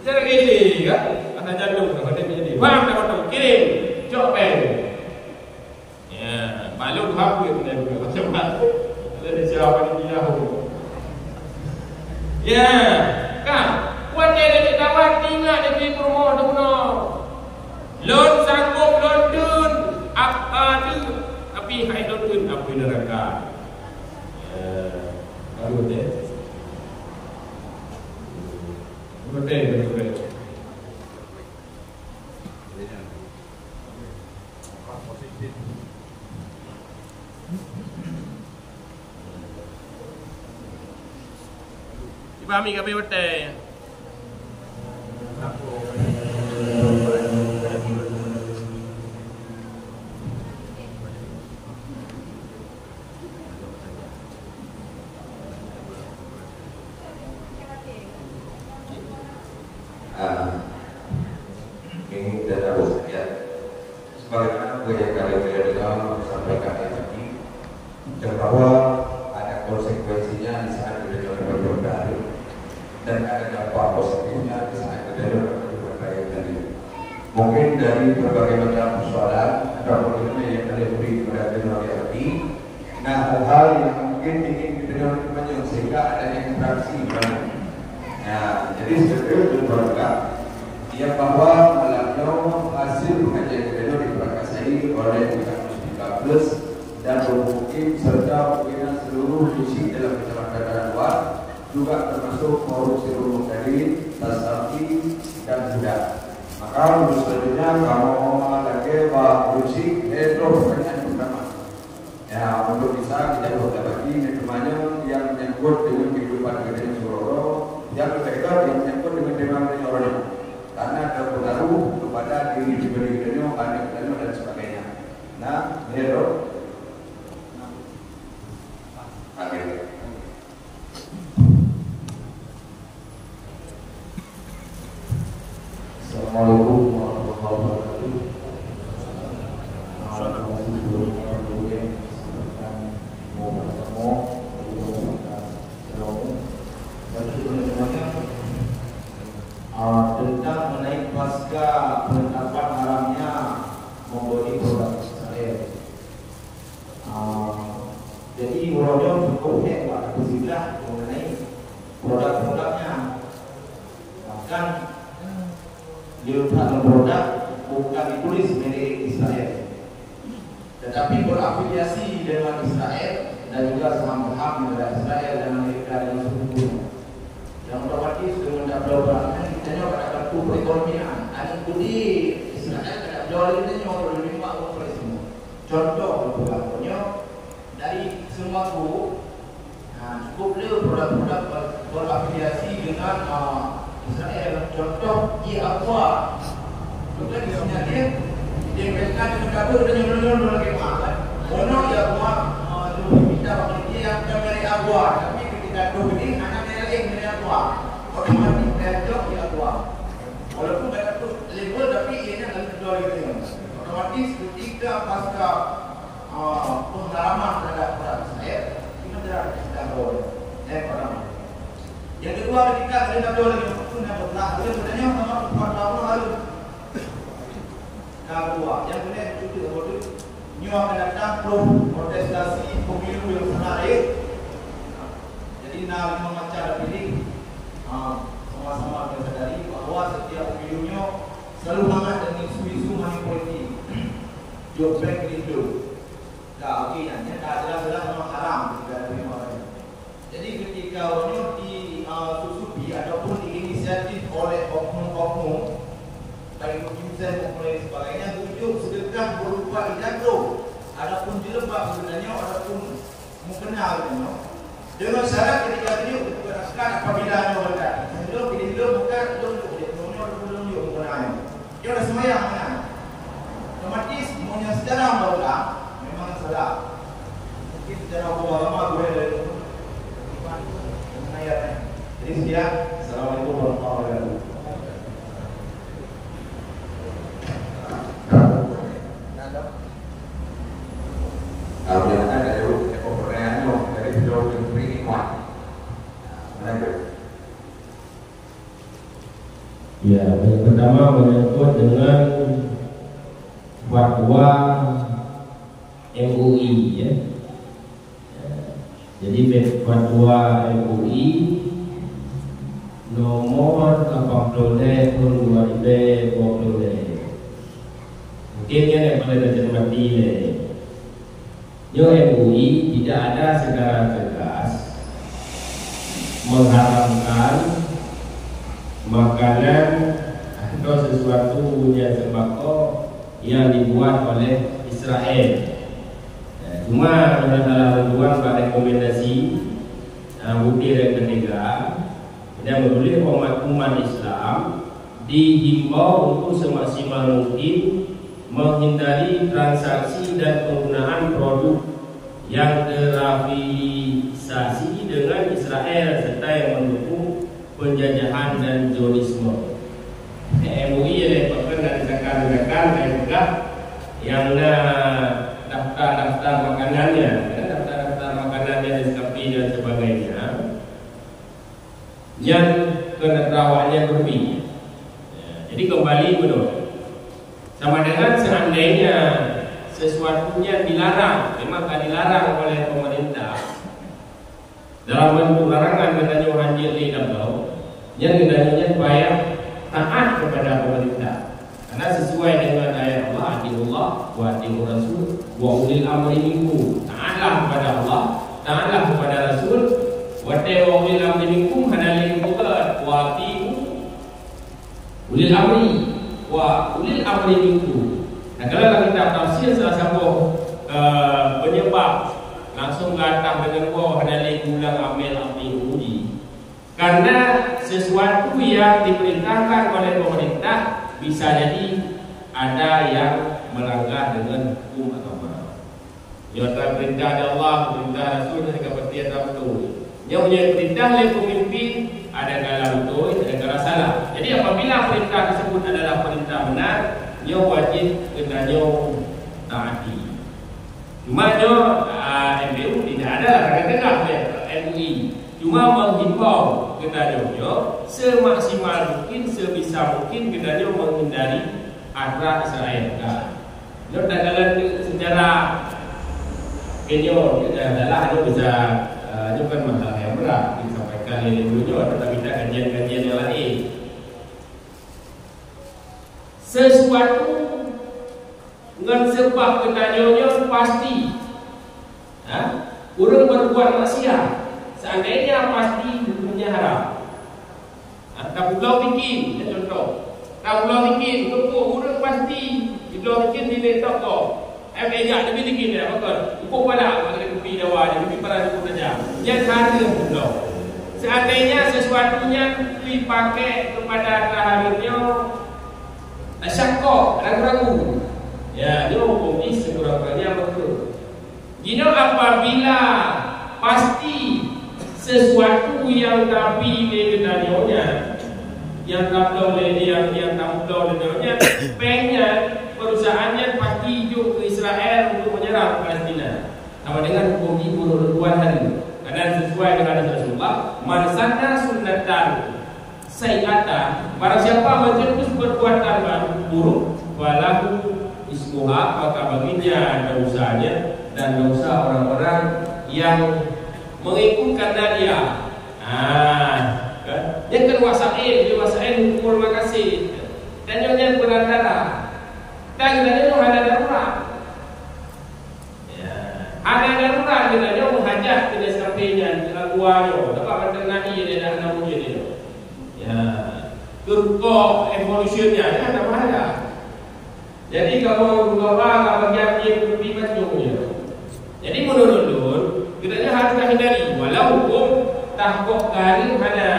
Jangan gini kan? Ada jadul kalau dia jadi. Faham tak betul? Kirim. Coba. Ya, malu hak dia punya macam mana? Ada siapa ni dia hu. Ya, kan? Buat dia dekat tawar tinggal di rumah dulu. Lon sanggup londun apa tu? Tapi hai londun apa neraka? Baru deh. Betul. Dipahami ke betul?
Ini dan harus ya. Sebagaimana yang kali dalam sampaikan tadi, bahwa ada konsekuensinya di saat kita berbuat dan ada dampak positifnya di saat kita berbuat baik tadi. Mungkin dari berbagai macam persoalan atau bagaimana yang kalian beri kepada teknologi tadi, nah hal-hal yang mungkin ingin kita sehingga adanya interaksi banyak. Nah, jadi sebetulnya berangkat yang bahwa malamnya hasil pengajian kita diperkasai oleh pihak Mustika Plus dan bermukim serta pimpinan seluruh misi dalam kecamatan luar juga termasuk forum seluruh dari Tasawuf dan Buddha. Maka menurut selanjutnya kalau lagi bahwa musik itu pertanyaan pertama. Ya, untuk bisa kita berbagi temannya yang menyangkut dengan kehidupan kita di Suroro, yang ketiga yang menyangkut dengan tema orang karena terpengaruh kepada diri diri anak dan sebagainya. Nah, hero. Amin. Assalamualaikum warahmatullahi wabarakatuh. Tentang mengenai pasca penetapan haramnya membeli produk Israel. Jadi Murodom cukup hebat bersilah mengenai produk-produknya. Bahkan diletakkan produk bukan ditulis milik Israel, tetapi berafiliasi dengan Israel dan juga sama paham dengan Israel dan Amerika dan sebagainya. Yang otomatis dengan dapat kita pada kartu perekonomian ada kudi Israel kada jual ini orang lima orang semua. Contoh contohnya dari semua tu cukup le produk-produk berafiliasi dengan Israel. Contoh Aqua. Bukan di sini dia mereka dengan kabel dan nyolong lagi makan. Ono Aqua kita pakai dia yang dari Aqua, tapi ketika tu ini anak dari Aqua. Otomatis berjok di Aqua. Walaupun mereka tu label tapi ianya akan terjual gitu. Otomatis ketika pasca pengalaman terhadap produk Israel, kita tidak boleh. Pertama. Yang kedua ketika kita jual lagi sunnah belah, dia sebenarnya sama 4 tahun lalu. Kedua, yang kedua itu betul. New akan datang protestasi pemilu yang menarik. Jadi nak memang cara pilih
sama-sama kita sadari bahawa setiap videonya selalu hangat dengan isu-isu money politik. Job bank itu dah okey kan, dah jelas-jelas memang haram kita terima orang. Jadi ketika orangnya disusupi ataupun diinisiatif oleh oknum-oknum baik produsen maupun lain sebagainya, tujuh sedekah berupa idakro adapun dilebak sebenarnya adapun mengenal kan, dengan syarat ketika beliau beraskan apabila ada berkat sebelum bila bukan belum menggunakannya dia dah semayang kan, otomatis semuanya sejarah berulang memang salah. Mungkin sejarah ulama boleh dari ayatnya. Jadi sekian. Assalamualaikum warahmatullahi wabarakatuh.
Biasanya dari pertanyaannya dari video ini kuat.
Ya, yang pertama menyangkut dengan fatwa MUI ya. Jadi fatwa MUI nomor 80 tahun 2020. Mungkin yang pada cermati le. Yo MUI tidak ada secara tegas mengharamkan makanan atau sesuatu yang sembako yang dibuat oleh Israel. Cuma dalam tuan pada rekomendasi bukti yang ketiga dan menulis umat Islam dihimbau untuk semaksimal mungkin menghindari transaksi dan penggunaan produk yang terafiliasi dengan Israel serta yang mendukung penjajahan dan Zionisme. MUI yang dilakukan dari rekan-rekan saya juga yang daftar makanannya, daftar makanannya dan sapi dan sebagainya, yang kenetrawannya lebih. Jadi kembali menurut sama dengan seandainya sesuatunya dilarang, memang akan dilarang oleh pemerintah dalam bentuk larangan katanya hadir di dalam yang katanya supaya taat kepada pemerintah karena sesuai dengan ayat Allah atiullah wa atiur rasul wa ulil amri minkum, taatlah kepada Allah, taatlah kepada Rasul, wa atiur ulil amri minkum hanalin bukat wa atiur ulil amri wa ulil amri minkum. Nah, kalau kita tafsir salah satu penyebab langsung datang dengan wah hanalin ulang amil amri uji, karena sesuatu yang diperintahkan oleh pemerintah bisa jadi ada yang melanggar dengan hukum agama. Yang perintah Allah, perintah Rasul dan seperti yang betul. Yang punya perintah oleh pemimpin ada kala betul, ada kala salah. Jadi apabila perintah tersebut adalah perintah benar, dia wajib kenanya taati. Cuma MBU tidak ada kadang-kadang MUI cuma menghimbau kepadanya semaksimal mungkin, sebisa mungkin kepadanya menghindari adra Israel. Nah, dalam sejarah kenyo adalah ada bisa itu kan masalah yang berat disampaikan oleh dulunya, tetapi kita kajian-kajian yang lain. Sesuatu dengan sebab kepadanya pasti, orang berbuat maksiat. Seandainya pasti hukumnya haram. Tak pulau bikin, contoh. Tak pulau bikin, hukum orang pasti. Pulau bikin di letak kau. Ejak lebih bikin dia, betul. Hukum pada kalau kopi dawa, lebih pada hukum saja. Yang ada pulau. Seandainya sesuatunya dipakai kepada taharnya syakok, ragu-ragu. Ya, dia hukum ini sekurang-kurangnya betul. Jika apabila pasti sesuatu yang tapi bedanya, yang tak boleh yang tak boleh pengen perusahaannya pasti hidup ke Israel untuk menyerang Palestina. Sama dengan hukum ini berbuat hari. Karena sesuai dengan Rasulullah, man sanna sunnatan sayyi'atan, barang siapa mencetus perbuatan buruk, walahu ismuha, maka baginya dosanya dan dosa orang-orang yang mengikutkan dia.
Yang kan wasail hukum makasih. Dan yang berantara. Dan kita ada darurat. Ada darurat kita menghajat tidak sampainya laguannya. Dapat mengenai dia dah nak punya dia. Ya. Kurko evolutionnya ada mana? Jadi kalau orang bagi dia lebih macamnya. Jadi menurut kita harus hindari walau hukum tahkok kali ada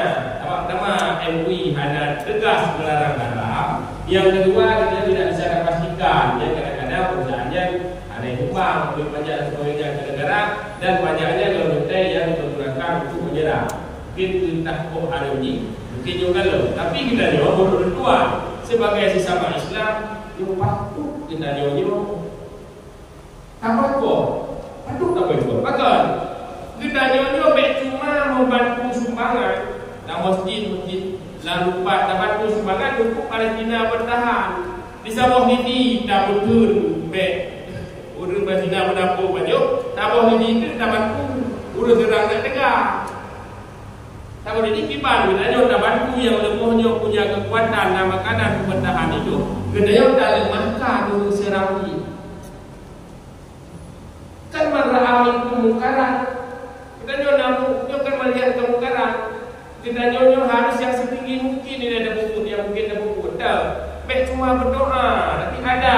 nama MUI ada tegas melarang haram. Yang kedua kita tidak bisa pastikan ya kadang-kadang perusahaannya ada yang tumpang untuk pajak sebagainya ke negara dan pajaknya kalau yang digunakan untuk menyerang. Mungkin tahkok ada uji, mungkin juga loh. Tapi kita jawab berdua sebagai sesama Islam yang patut kita jawab apa kok? Patut tak boleh. Bahkan kita jawab cuma membantu sumbangan dan masjid lalu bantu sumbangan untuk Palestina bertahan. Di sawah ini tak betul urus Palestina berdapur banyak. Sawah ini itu tak bantu urus orang nak tegak. Sawah ini kipan kita tak bantu yang lemahnya punya kekuatan dan makanan bertahan itu. Kita tak lemahkan urus serang ini. Kan merahami kemungkaran. Kita kan melihat kemungkaran. Kita harus yang setinggi mungkin ini ada buku yang mungkin ada buku. Baik cuma berdoa, tapi ada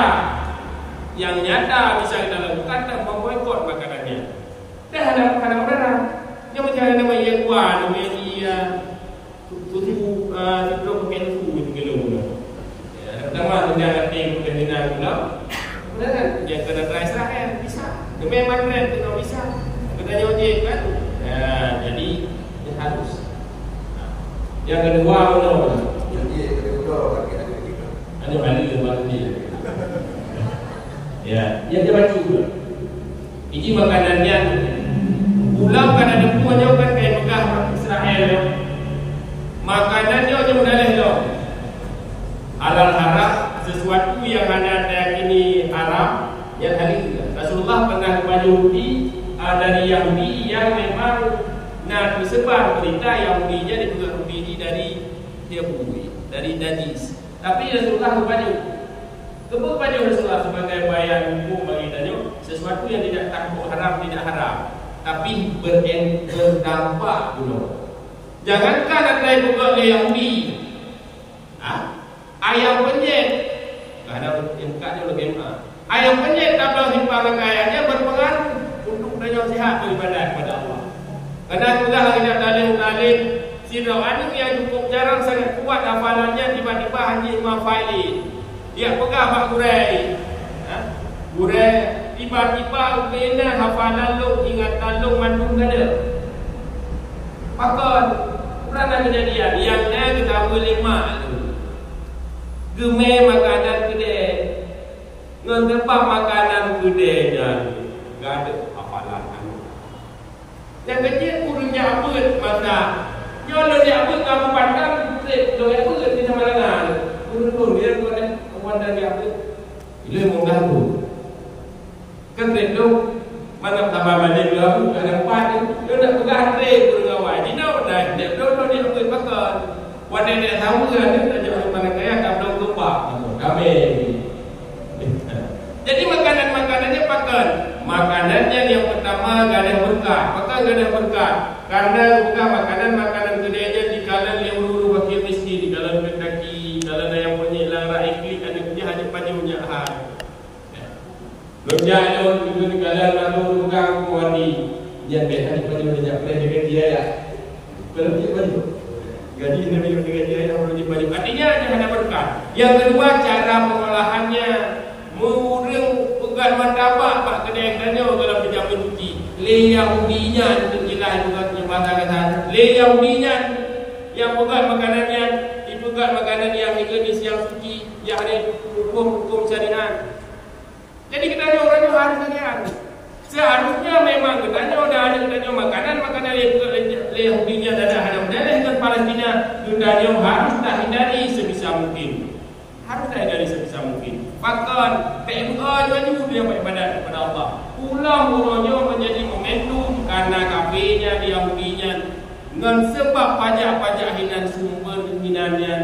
yang nyata bisa kita lakukan dan memboikot makanannya. Dan ada orang yang mencari nama yang kuat, nama dia tujuh pakai itu gitu. Pertama dia ada tinggal dengan pulau. Kemudian dia kena try Israel bisa. Memang keren tidak bisa. Kita nyojek kan. Jadi dia harus. Yang kedua menurut.
Jadi kedua lagi ada kita.
Ada balik dengan dia. Ya, yang dia baca juga. Ini makanannya. Pulau kan ada punya kan kayak Mekah Israel. Makanannya aja mudah loh. Halal haram sesuatu yang ada yakini haram yang hari Rasulullah pernah kepada Yahudi dari Yahudi yang memang nak disebar berita Yahudinya dibuat Yahudi dari Yahudi dari najis. Tapi Rasulullah kepada Rasulullah sebagai bayan hukum bagi tanya sesuatu yang tidak takut haram tidak haram, tapi berdampak dulu. Jangankan ada yang buat Yahudi, ayam penyet, ada yang kat dulu gemar. Ayam penyet tak himpang kayanya berpengaruh untuk daya sihat beribadat kepada Allah. Karena sudah tidak talim si Rawani yang cukup jarang sangat kuat hafalannya tiba-tiba hanya Imam Faili. Dia pegang Pak Gurai. Gurai tiba-tiba kena hafalan lu ingatan lu mandung ada. Pakon pernah kejadian yang kita boleh mak gemai makanan kedai ngetempat makanan kedai dan gak ada hafalan. Yang kecil kurungnya apa masa nyolong dia apa kamu pandang lo yang apa di mana kurung dia kawan dari apa ile mengganggu kan itu mana tambah mana dia ada empat dia nak pegang kurung awal dia dah dia apa pakai wadah dia tahu kan dia jangan mana kaya tak belum lupa kami. Jadi makanannya pakai makanannya yang pertama gak ada berkah. Maka gak ada berkah karena bukan makanan kedainya di kalangan yang uru wakil miskin, di kalangan pendaki, kalangan yang punya lara iklik ada punya hanya panjangnya hal. Lonjak itu di kalangan lalu bukan kuati dia betul di panjangnya pendek dia ya. Kalau dia baju gaji ini dengan gaji yang perlu dibaju. Artinya ada berkah. Yang kedua cara pengolahannya murung pegang martabak pak kedai tanya kalau pejam mencuci le Yahudinya untuk jelas juga bahasa kata le Yahudinya yang pegang makanannya dipegang makanan yang jenis yang suci yang ada hukum syariat. Jadi kita orang harus lihat seharusnya memang kita ada makanan le Yahudinya ada dan Palestina kita harus hindari sebisa mungkin. Bahkan PMA juga yang beribadat kepada Allah. Pulang mulanya menjadi momentum karena kafenya, Yahudinya dengan sebab pajak-pajak hinan sumber hinannya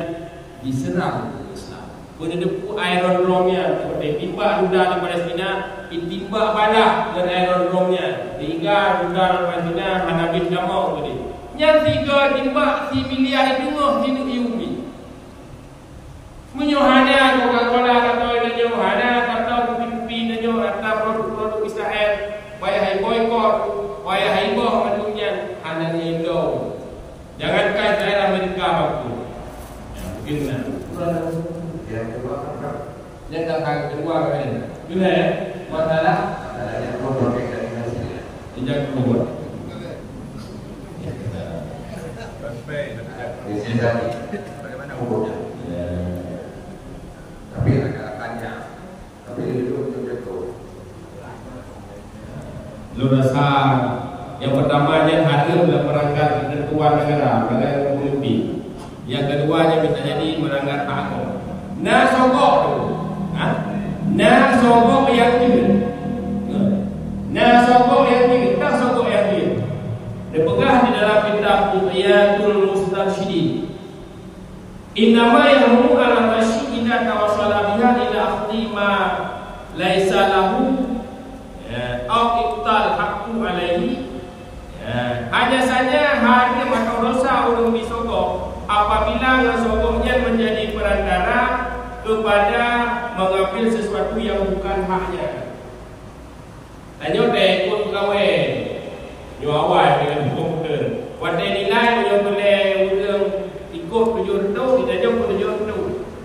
diserang oleh Islam. Penedepu Iron Dome-nya seperti timba duda di Palestina, timba badak dengan Iron Dome-nya, sehingga duda di Palestina hanabit damau tadi. Yang tiga timba si miliar itu hidup Yahudi. Menyohana Coca-Cola atau menyohana atau pipi menyo atau produk-produk Israel, supaya hai boykot, supaya hai boh manunya hananya Indo. Jangankan Israel Amerika waktu. Beginilah.
Yang kedua kan
Yang kedua kan. Gila ya. Masalah
yang produk dari Indonesia.
Tidak keluar.
Di sini tadi bagaimana umurnya? Tapi rekan-rekannya, tapi itu betul.
Lurasa yang pertamanya hadir dalam perangkat ketua negara, negara pemimpin. Yang keduanya bisa jadi melanggar hak. Nah sogok tu, nah sogok yang ini, nah sogok yang ini, tak sogok yang ini. Dipegang di dalam kitab Iyatul Mustarsyidin. Innama yahmu ala masyidina tawassala biha ila akhdi ma laisa lahu au ibtal haqqu alaihi. Hanya saja hakim atau dosa ulung disogok apabila sogoknya menjadi perantara kepada mengambil sesuatu yang bukan haknya. Tanya dek ikut pegawai yo awal dengan komputer. Wadai nilai yo boleh ulung ikut tujuan tu, tidak jauh tujuan tu.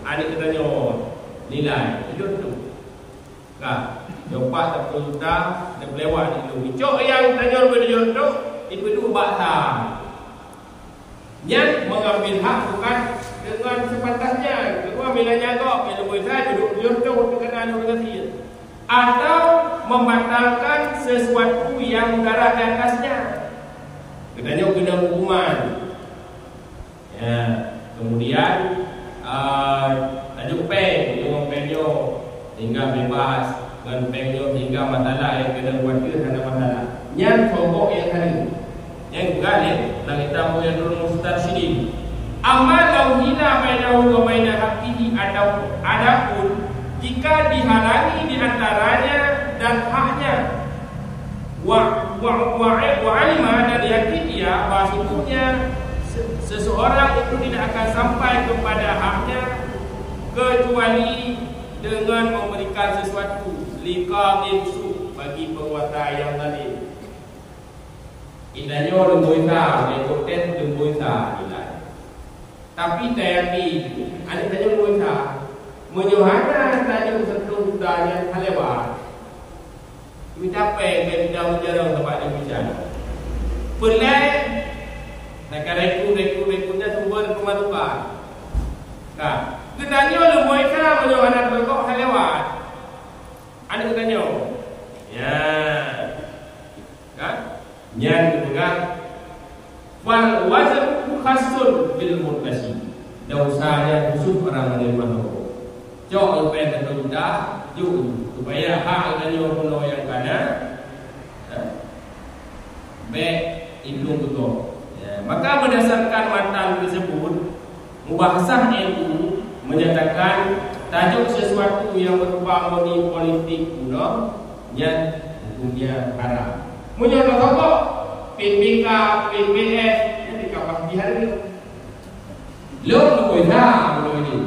Ada katanya nilai tujuan tu. Kak, jawab tak perlu dah, dah lewat itu. Cok yang tanya tujuan tu, itu bahasa. Yang mengambil hak bukan dengan sepantasnya. Kedua bila jaga, bila boleh saja duduk tujuan tu berkenaan dengan dia. Atau membatalkan sesuatu yang darah di atasnya. Katanya kena hukuman. Ya, kemudian tajuk peng, yang pengyo hingga bebas, dan pengyo hingga masalah yang kena khawatir karena masalah. Yang pokok yang hari, yang galih, dan kita punya dulu mustarsyidin. Amal lauhina bainahu wa baina haqqihi adapun jika dihalangi di antaranya dan haknya wa alima dan yakin dia bahasanya seseorang itu tidak akan sampai kepada haknya kecuali dengan memberikan sesuatu liqatin su bagi penguasa yang zalim. Indahnya lembuita, lekoten lembuita nilai. Tapi tayami, ada tanya lembuita, menyohana tanya sentuh tanya halewat. Kita capai kita menjarang tempat yang bicara. Pelai nak reku-reku-rekunya sumber pemasukan. Nah, ketanya oleh mereka menyohana berkok halewat. Ada ketanya. Ya. Kan? Yang dipegang wal wazn khasun bil murtasi. Dosanya khusus orang menerima hukum. Jauh lebih tertunda, jauh supaya hak dan yang yang kana baik indung betul. Ya, maka berdasarkan matan tersebut, mubahasah ilmu menyatakan tajuk sesuatu yang berupa moni politik kuno yang hukumnya haram. Menyatakan apa? PBK, PBS, jadi kapas di hari ini. Lo boleh ini.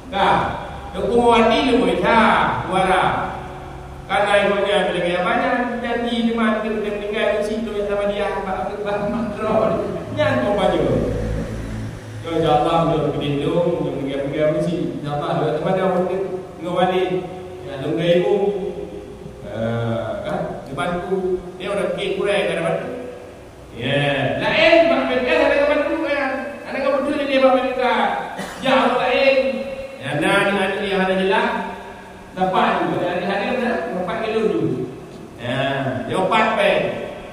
Kah? Dokumenasi lu boleh suara. Karena ibunya bilang banyak janji di mati dia meninggal di situ yang sama dia bah makro. Yang kau baju. Yo Allah dia berlindung meninggal mesti. Allah dia teman dia mungkin ngawali. Ya lunggai ibu. Kan dibantu dia orang ke kurai kan bantu. Ya, lain bakal ada bantu ya. Ada kau betul dia bakal ya lain. Ya, nani yang ada jelas dapat juga dari hari dah dapat kilo dulu. Ya, jawapan pe.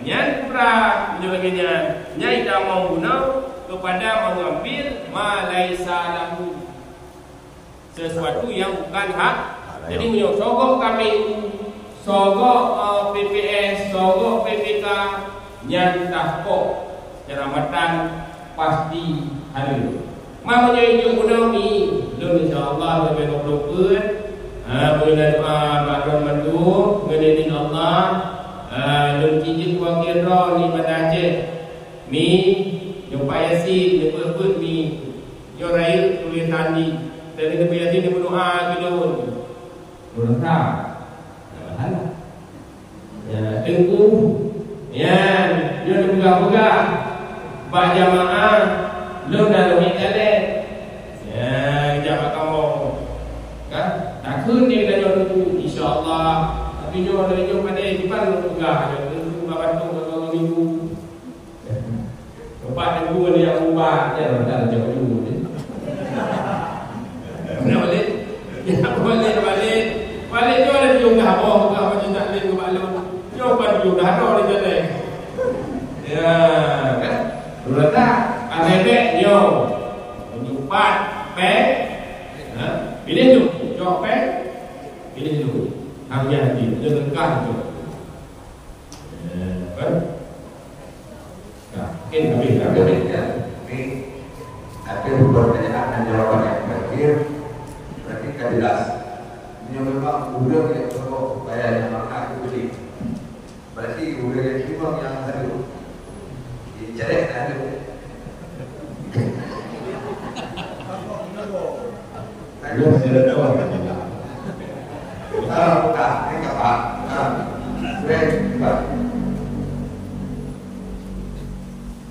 Yang pra menjadinya nyai dah mau guna kepada mengambil malaisa lahu sesuatu yang bukan hak. Jadi menyogok KPU, sogok PPS, sogok PPK yang tak kok. Ramadan pasti hari. Mamanya itu guna mi, lu insyaallah lebih berdoa. Boleh doa makron mandu, ngedenin Allah. Lu kijin wakil roh ni manaje. Mi, jumpa Yasin, nyebut mi. Yo rail tulis tadi. Tadi Nabi Yasin berdoa gitu. Berdoa. Halah. Ya, tengku. Ya, dia pegang-pegang. Pak jamaah, lu dah lebih kali. Ya, jamaah kamu. Kan? Takut ni kita jauh insya-Allah. Tapi jauh dari jauh pada di depan lu pegang. Lu bantu kalau minggu. Lepas minggu ni yang ubah, ya dah jauh dulu ni. Balik. Ya, balik. Balik tu ada jauh dah apa macam tak boleh ke maklum. Jauh pada jauh dah ada di jalan. Ya, kan? Berita ATP yo. Jumpat pek. Pilih tu, jawab pek. Pilih tu. Hanya di lengkap tu. Kan? Mungkin habis tak boleh ya. Ini ada beberapa pertanyaan dan jawaban yang terakhir. Berarti tak jelas. Ini memang budak yang perlu bayar yang maka itu beli. Berarti budak yang cuma yang satu. Jadi ada. Ayo saya dah tahu. Buka, ini apa? Baik.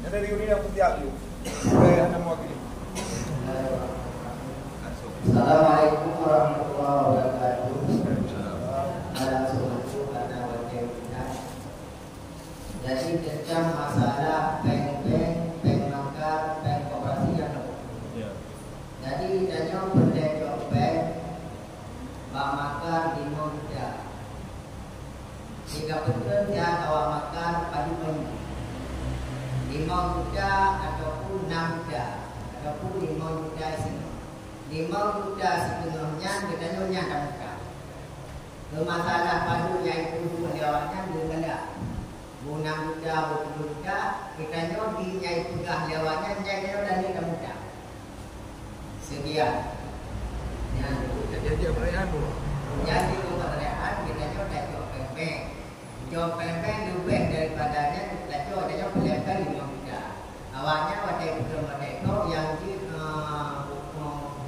Ada reuni yang setiap tu. Saya ada mewakili.
Assalamualaikum warahmatullahi wabarakatuh. Jadi tentang masalah bank makan, bank koperasi yang jadi danyo berdaya bank makan di Indonesia. Jika betul dia awak makan padi minggu 5 juta ataupun 6 juta ataupun 5 juta setengah. 5 juta setengahnya katanya tak muka. Masalah padu yaitu lewatnya dengan dia. 6 juta, 20 juta, katanya di nyai pegah lewatnya nyai dan dia tak muka. Sekian. Jadi perayaan tu. Jadi perayaan katanya tak jauh pempeng. Jauh pempeng lebih daripadanya katanya pelempar 5 juta. Awalnya waktu itu yang di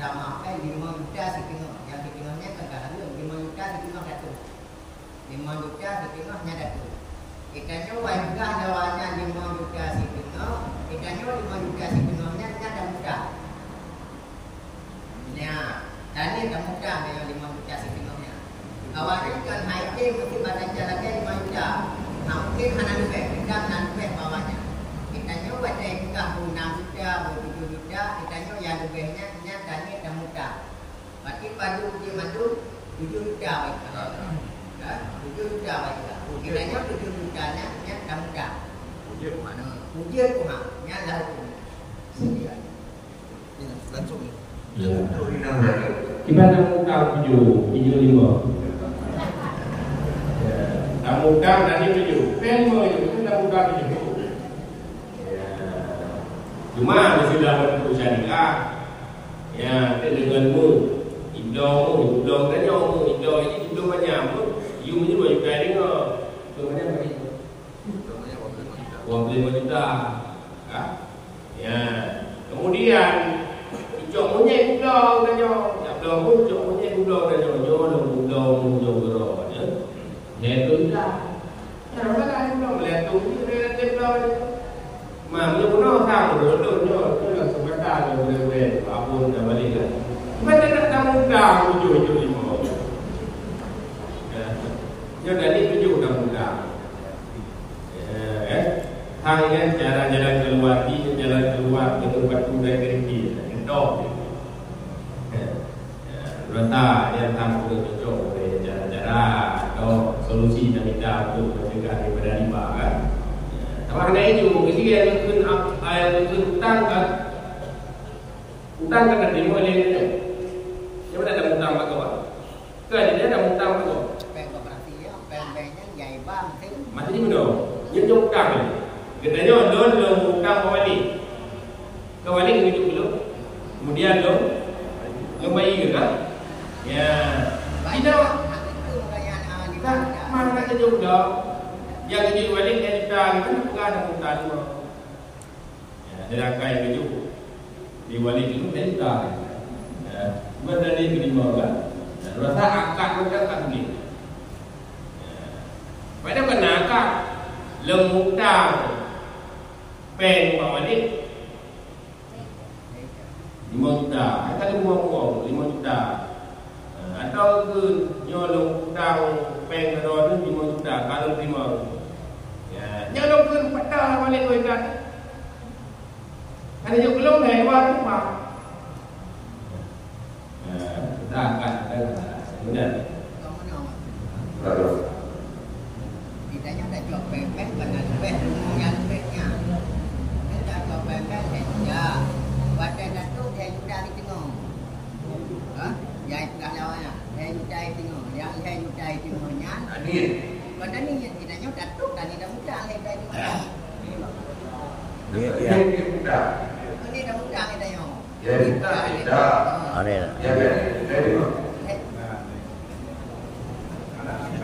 dah makan 5 juta setengah. Yang setengahnya terkadang 5 juta setengah satu. 5 juta setengahnya satu. Ikannya wajah lewatnya 5 juta setengah. Ikannya 5 juta setengahnya ada muda. Nah, tadi ada muda dengan 5 juta setengahnya. Awalnya kan haite mesti badan jalannya 5 juta. Mungkin hanya lebih, tidak lebih bawahnya. Ikannya wajah juga 6 juta, 7 juta. Ikannya yang lebihnya tadi ada muda. Berarti padu uji madu 7 juta baiklah. 7 juta baiklah. Kiranya 7 jutanya ada muda. Ujian mana? Ujian kumanya lalu. Sekian. Langsung.
Gimana muka 7, 5? Tak muka nanti 7. Pen mau itu tak muka 7. Cuma mesti dalam syariah. Ya, denganmu idong kan yang idong ini idong banyak pun. You ni boleh cari ke? Banyak bagi. Wang 5 juta. Ya. Kemudian icok monyet udang kan yo. Tak belum pun icok monyet udang kan yo. Yo udang gero ya. Itu dah. Ya mana udang meletup ni relatif dah. Mamnya pun orang dulu yo. Itu sebentar boleh abun dah balik kan. Macam nak tamu udang 7 5. Yo dari 7 dah muda. Hanya jalan-jalan keluar di jalan keluar dengan batu dan kerikil. Endok. Rata yang tamu cocok oleh jalan-jalan atau solusi yang kita untuk mencegah daripada riba kan. Tapi itu ketika yang utang kan. Utang kan ada demo oleh itu. Dia ada utang apa kau? Kan dia ada utang apa kau?
Bank koperasi ya, bank-banknya jai bang.
Macam ni mana? Yang jauh kang ni. Katanya lo hutang kembali hidup dulu. Kemudian lo bayar kan? Ya. Tidak. Mana nak kerja juga? Yang kerja balik dia hutang kan bukan ada hutang semua. Ya, dia akan kerja. Di balik itu dia hutang. Ya, benda ni terima kan? Rasa akad pun tak boleh. Pada kena akad lemutang pen balik 5 juta. Kata 5 juta. Atau ke nyolong hutang pen kedua tu 5 juta kalau terima. Ya, nyolong ke patah balik kau ikat. Ada juga belum hewan tu pak. Kita akan kemudian.
Lalu. Ditanya dah jual pempek pada pempek yang pempeknya. Kita jual pempek saja. Pada datuk dia juta di tengah. Dia dah lawannya. Dia juta di tengah. Yang dia juta di tengahnya.
Adil.
Pada ni yang ditanya datuk dan dia muda lagi dari mana?
Dia
muda.
Ini dah muda kita yo.
Ya kita.
Ada.
Ya dari.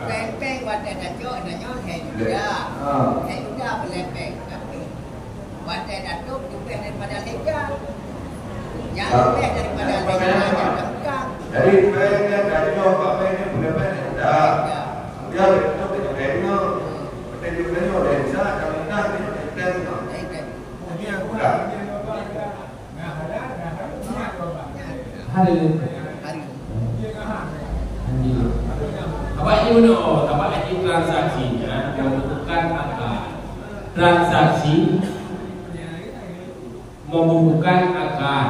Pempek pada datuk danyo hai juga. Hai juga pempek. Pada datuk juga daripada lega. Yang lebih daripada lega bukan.
Dari pempek dari apa ini pempek dah. Dia itu kita betul juga dari sana kami nak kita. Hari. Apa itu transaksinya yang bukan akad. Transaksi membutuhkan akad.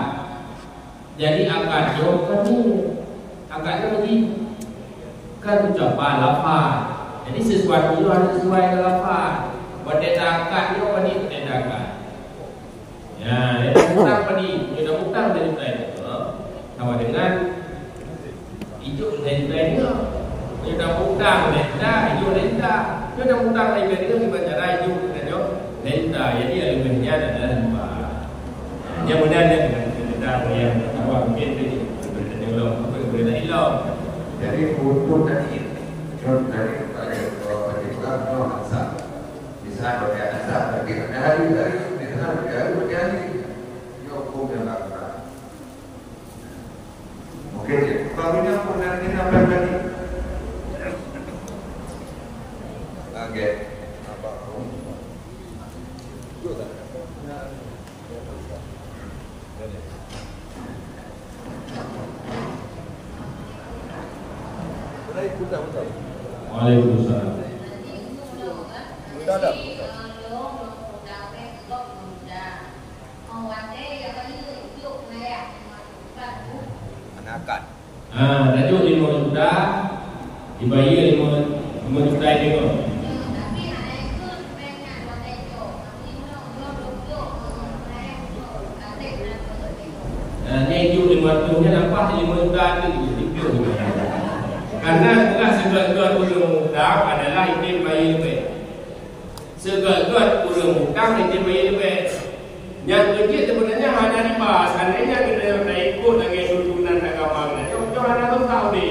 Jadi akad itu kan ini. Akadnya begini. Kan ucapan lafaz. Jadi sesuatu itu harus sesuai dengan lafaz. Pada akad itu apa ni? Pada akad. Ya, dia hutang apa ni? Dia hutang dari itu. Sama dengan hijau dari itu. Dia dah hutang renta, hijau renta. Dia dah hutang dari itu dibaca hijau renta. Renta. Jadi lebihnya adalah riba. Yang benar dia renta yang awak mungkin tadi belum berbeda hilang. Jadi untuk tadi contoh dari perhitungan asal. Bisa berkait asal bagi hari berkait dia hukum yang tak benar. Okey, kalau ini pun nanti apa tadi? Okey. Apa? Waalaikumsalam. Sudah ada. Anakan. Tajuk 5 juta dibayar 5 juta itu. Itu 500 nya nampak 5 juta itu dipiu. Karena bukan segala-gala ulung hutang adalah itim bayar lebih. Segala-gala ulung hutang itim bayar lebih. Yang kecil sebenarnya hanya dibahas. Seandainya kita ikut lagi tuntunan agama. Contoh anak tu tahu ni.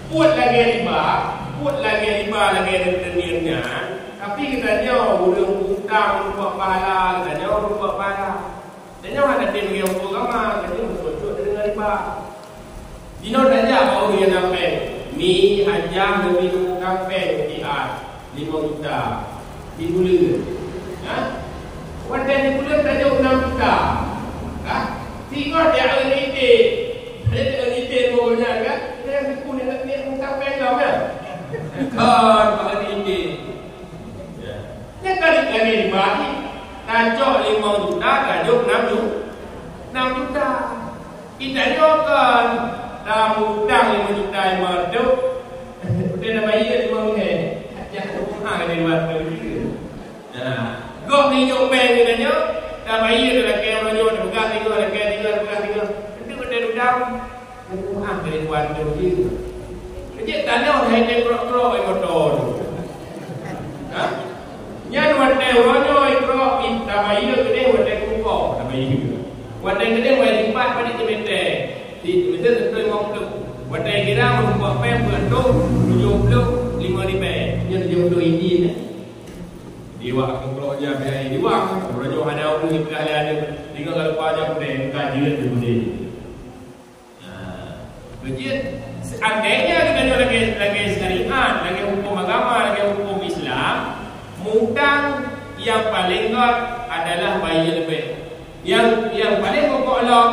Buat lagi riba lagi deniannya. Tapi kita nyawa ulung hutang rupa pahala, kita nyawa rupa pahala. Dan nyawa ada tim yang agama, kita betul-betul dengan riba. Dino saja orang yang nampak ni hanya lebih kampeng di art 5 juta di bulan. Wadah di bulan saja 6 juta. Tiga dia ada ide bolanya kan? Dia yang dipun dia kampeng kau kan? Kan ada ide. Yang kali bagi tajuk 5 juta, tajuk 6 juta. Kita nyokan dalam hutang 5 juta yang merduk. Dia nak bayar 5 ringgit. Jangan hutang dari mata dia. Gok ni nyok bank kita nyok. Dah bayar dah laki orang nyok. Dah pegang 3, laki 3, pegang 3. Itu benda hutang. Hutang dari tuan tu dia. Kecik tanya orang yang krok-krok yang motor tu. Yang orang orang
bayi. Wadai kedai bayi lipat pada cemete. Di betul betul ngomong tu. Wadai kira membuat pem beruntung 70 5 yang 70 ini ni. Diwak keroja biaya diwak. Keroja ada orang yang berkali ada. Tinggal kalau pajak kedai kajian tu kedai. Kajian. Seandainya kita lagi syariat, lagi hukum agama, lagi hukum Islam, mutang yang paling kuat adalah bayi lebih. Yang paling pokok Allah,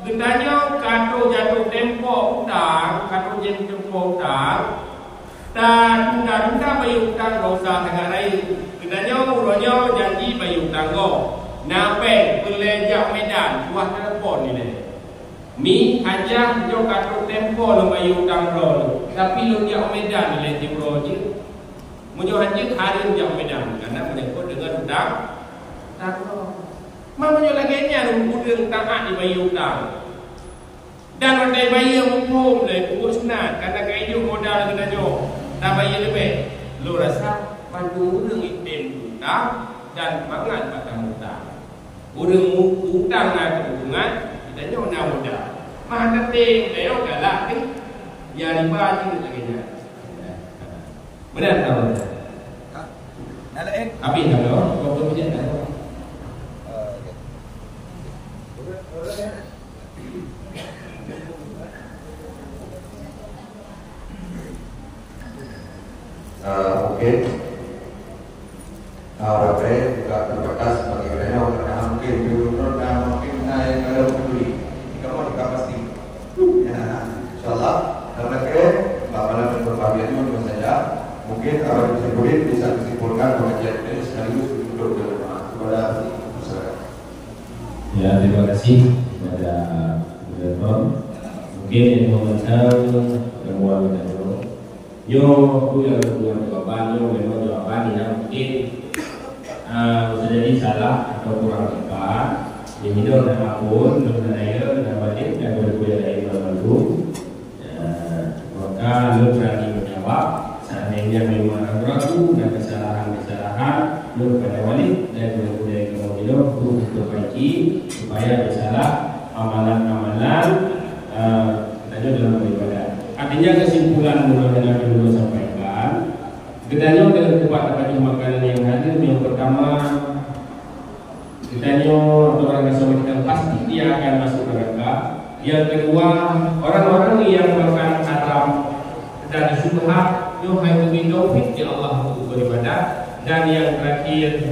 getanya kartu jatuh tempoh hutang, kartu jatuh tempoh hutang, dan tunda bayi hutang dosa sangat lain. Getanya murahnya janji bayi hutang go, nape pelejak Medan, buah telepon ni. Mi hajah jo kartu tempo lo bayi hutang ro, tapi lo jak Medan le timro je. Munyo hajah hari jak Medan karena menyangkut dengan hutang. Mamanya lagi nya hutang taat di bayi hutang. Dan ada bayi hukum le urus sunat karena kaidu modal kena jo. Dah bayi lebih. Lo rasa bantu urang item hutang dan mangan batang hutang. Urang hutang nak hubungan kita nyo na modal. Mah keting leo galak ni. Ya riba ni lagi nya. Benar tak?
Nalain.
Tapi kalau kau punya dah.
Okey. Rapai juga terbatas bagi mereka karena mungkin diurut dan mungkin naik kalau peduli. Kamu juga pasti. Ya, insyaallah. Karena bagaimana berbahagianya menurut saya mungkin kalau bisa disimpulkan pengajian ini sekaligus untuk kepada masyarakat.
Ya, terima kasih kepada moderator. Mungkin yang memenang semua kita yo aku yang buat jawaban yo memang jawaban yang mungkin bisa jadi salah atau kurang tepat. Yang itu nama pun dengan saya dan balik dan berbeda dari lalu. Maka lo berani menjawab. Seandainya memang ragu dan kesalahan lo pada wali dan berbeda dengan lo untuk diperbaiki supaya bersalah amalan-amalan kita dalam beribadah. Artinya kesimpulan mudah-mudahan yang dulu sampaikan, gedanya dengan tempat tempat makanan yang hadir yang pertama, gedanya orang yang pasti dia akan masuk neraka. Yang kedua, orang-orang yang makan haram dan syubhat, yo hai taufik ya Allah untuk beribadah. Dan yang terakhir,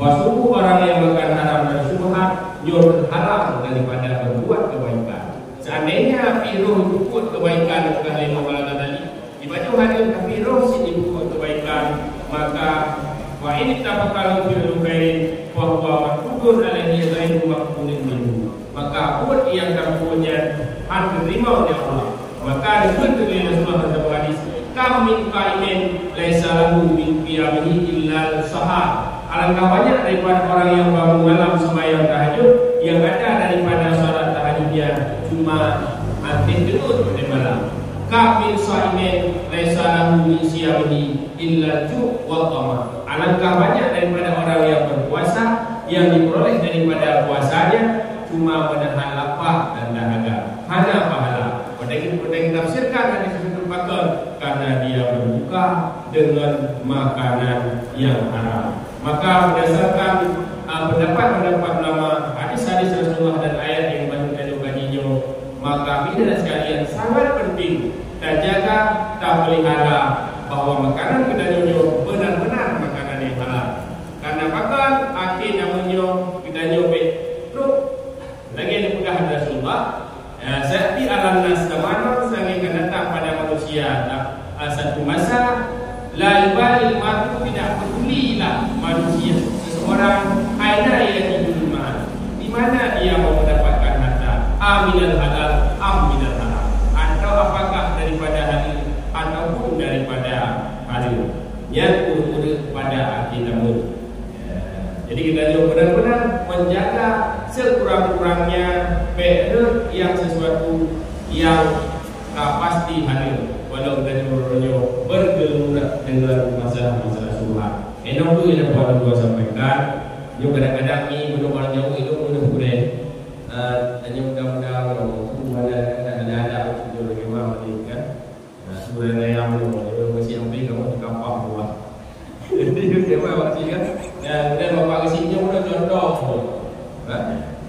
bahwa orang yang makan haram dan syubhat, yo haram daripada berbuat kebaikan. Seandainya firoh ikut kebaikan bukan lima malam tadi, dibaca hadis firoh si ikut kebaikan, maka wa ini tafakkaru fil khairin wa huwa maqdur alaihi ghairu maqbulin minhu. Maka buat yang kamunya diterima oleh Allah. Maka disebut oleh Rasulullah dalam hadis, kam min qaimin laisa lahu min qiyamihi illa sahar. Alangkah banyak daripada orang yang bangun malam sembahyang tahajud yang ada daripada salat tahajudnya cuma al-tidur pada malam. Ka min shaimin laisa lahu min siyamihi illa ju' wa tama. Alangkah banyak daripada orang yang berpuasa yang diperoleh daripada puasanya cuma menahan lapar dan dahaga. Hanya pahala. Pada kita tafsirkan hadis tersebut karena dia berbuka dengan makanan yang haram. Maka berdasarkan pendapat-pendapat ulama, hadis-hadis Rasulullah dan ayat yang banyak kita kajinya, maka kita sekalian sangat penting dan jaga tak pelihara bahawa makanan kita nyonya benar-benar makanan yang halal. Karena makan akhir namanya kita nyobe terus lagi dipegang Rasulullah. Seperti alam nas kemana sangat akan datang pada manusia satu masa la yubalil mar'u tidak pedulilah manusia seseorang aina yang hidup di mana dia mau mendapatkan harta aminal halal aminal haram atau apakah daripada halal ataupun daripada haram yang urut pada akhir zaman. Jadi kita juga benar-benar menjaga sekurang-kurangnya benar yang sesuatu yang pasti hadir. Walau kita juga bergelurah dengan masalah-masalah syubhat. Enam tu yang dapat dua sampaikan.
Yung kadang-kadang ni belum orang jauh itu mudah boleh. Hanya mudah-mudahan kalau ada tujuh lagi orang ni kan. Sebenarnya yang belum masih ambil kamu di kampung buat. Jadi dia buat sih kan. Dan bapak kesini udah contoh.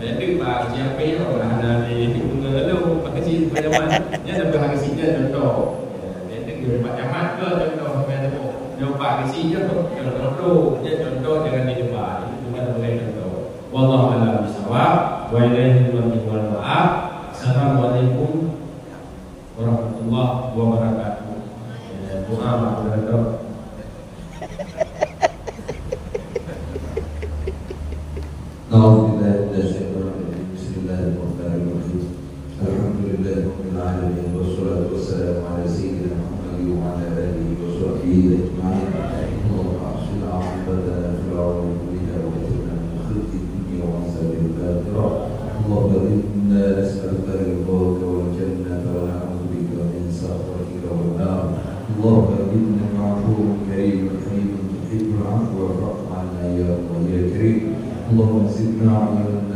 Jadi pak siapa yang ada di lalu pak kesini macam mana? Dia dah kesini contoh. Dia pergi macam ke contoh macam tu. Dia pak kesini contoh. Dia contoh dengan di depan. Wallahu a'lam bishawab wa ilaihi al-marji'u. Assalamualaikum warahmatullahi wabarakatuh. Doa moderator.
Bismillahirrahmanirrahim. Alhamdulillahirabbil alamin wassalatu wassalamu ala sayyidina Muhammadin wa ala alihi wa sahbihi ajma'in. Allahumma ahsin 'aqibatana fil 'umuri wa اللهم إنا نسألك رضاك والجنة ونعوذ بك من سخطك والنار. اللهم إنك عفو كريم حليم تحب العفو فاعف عنا يا رب يا كريم. اللهم زدنا علما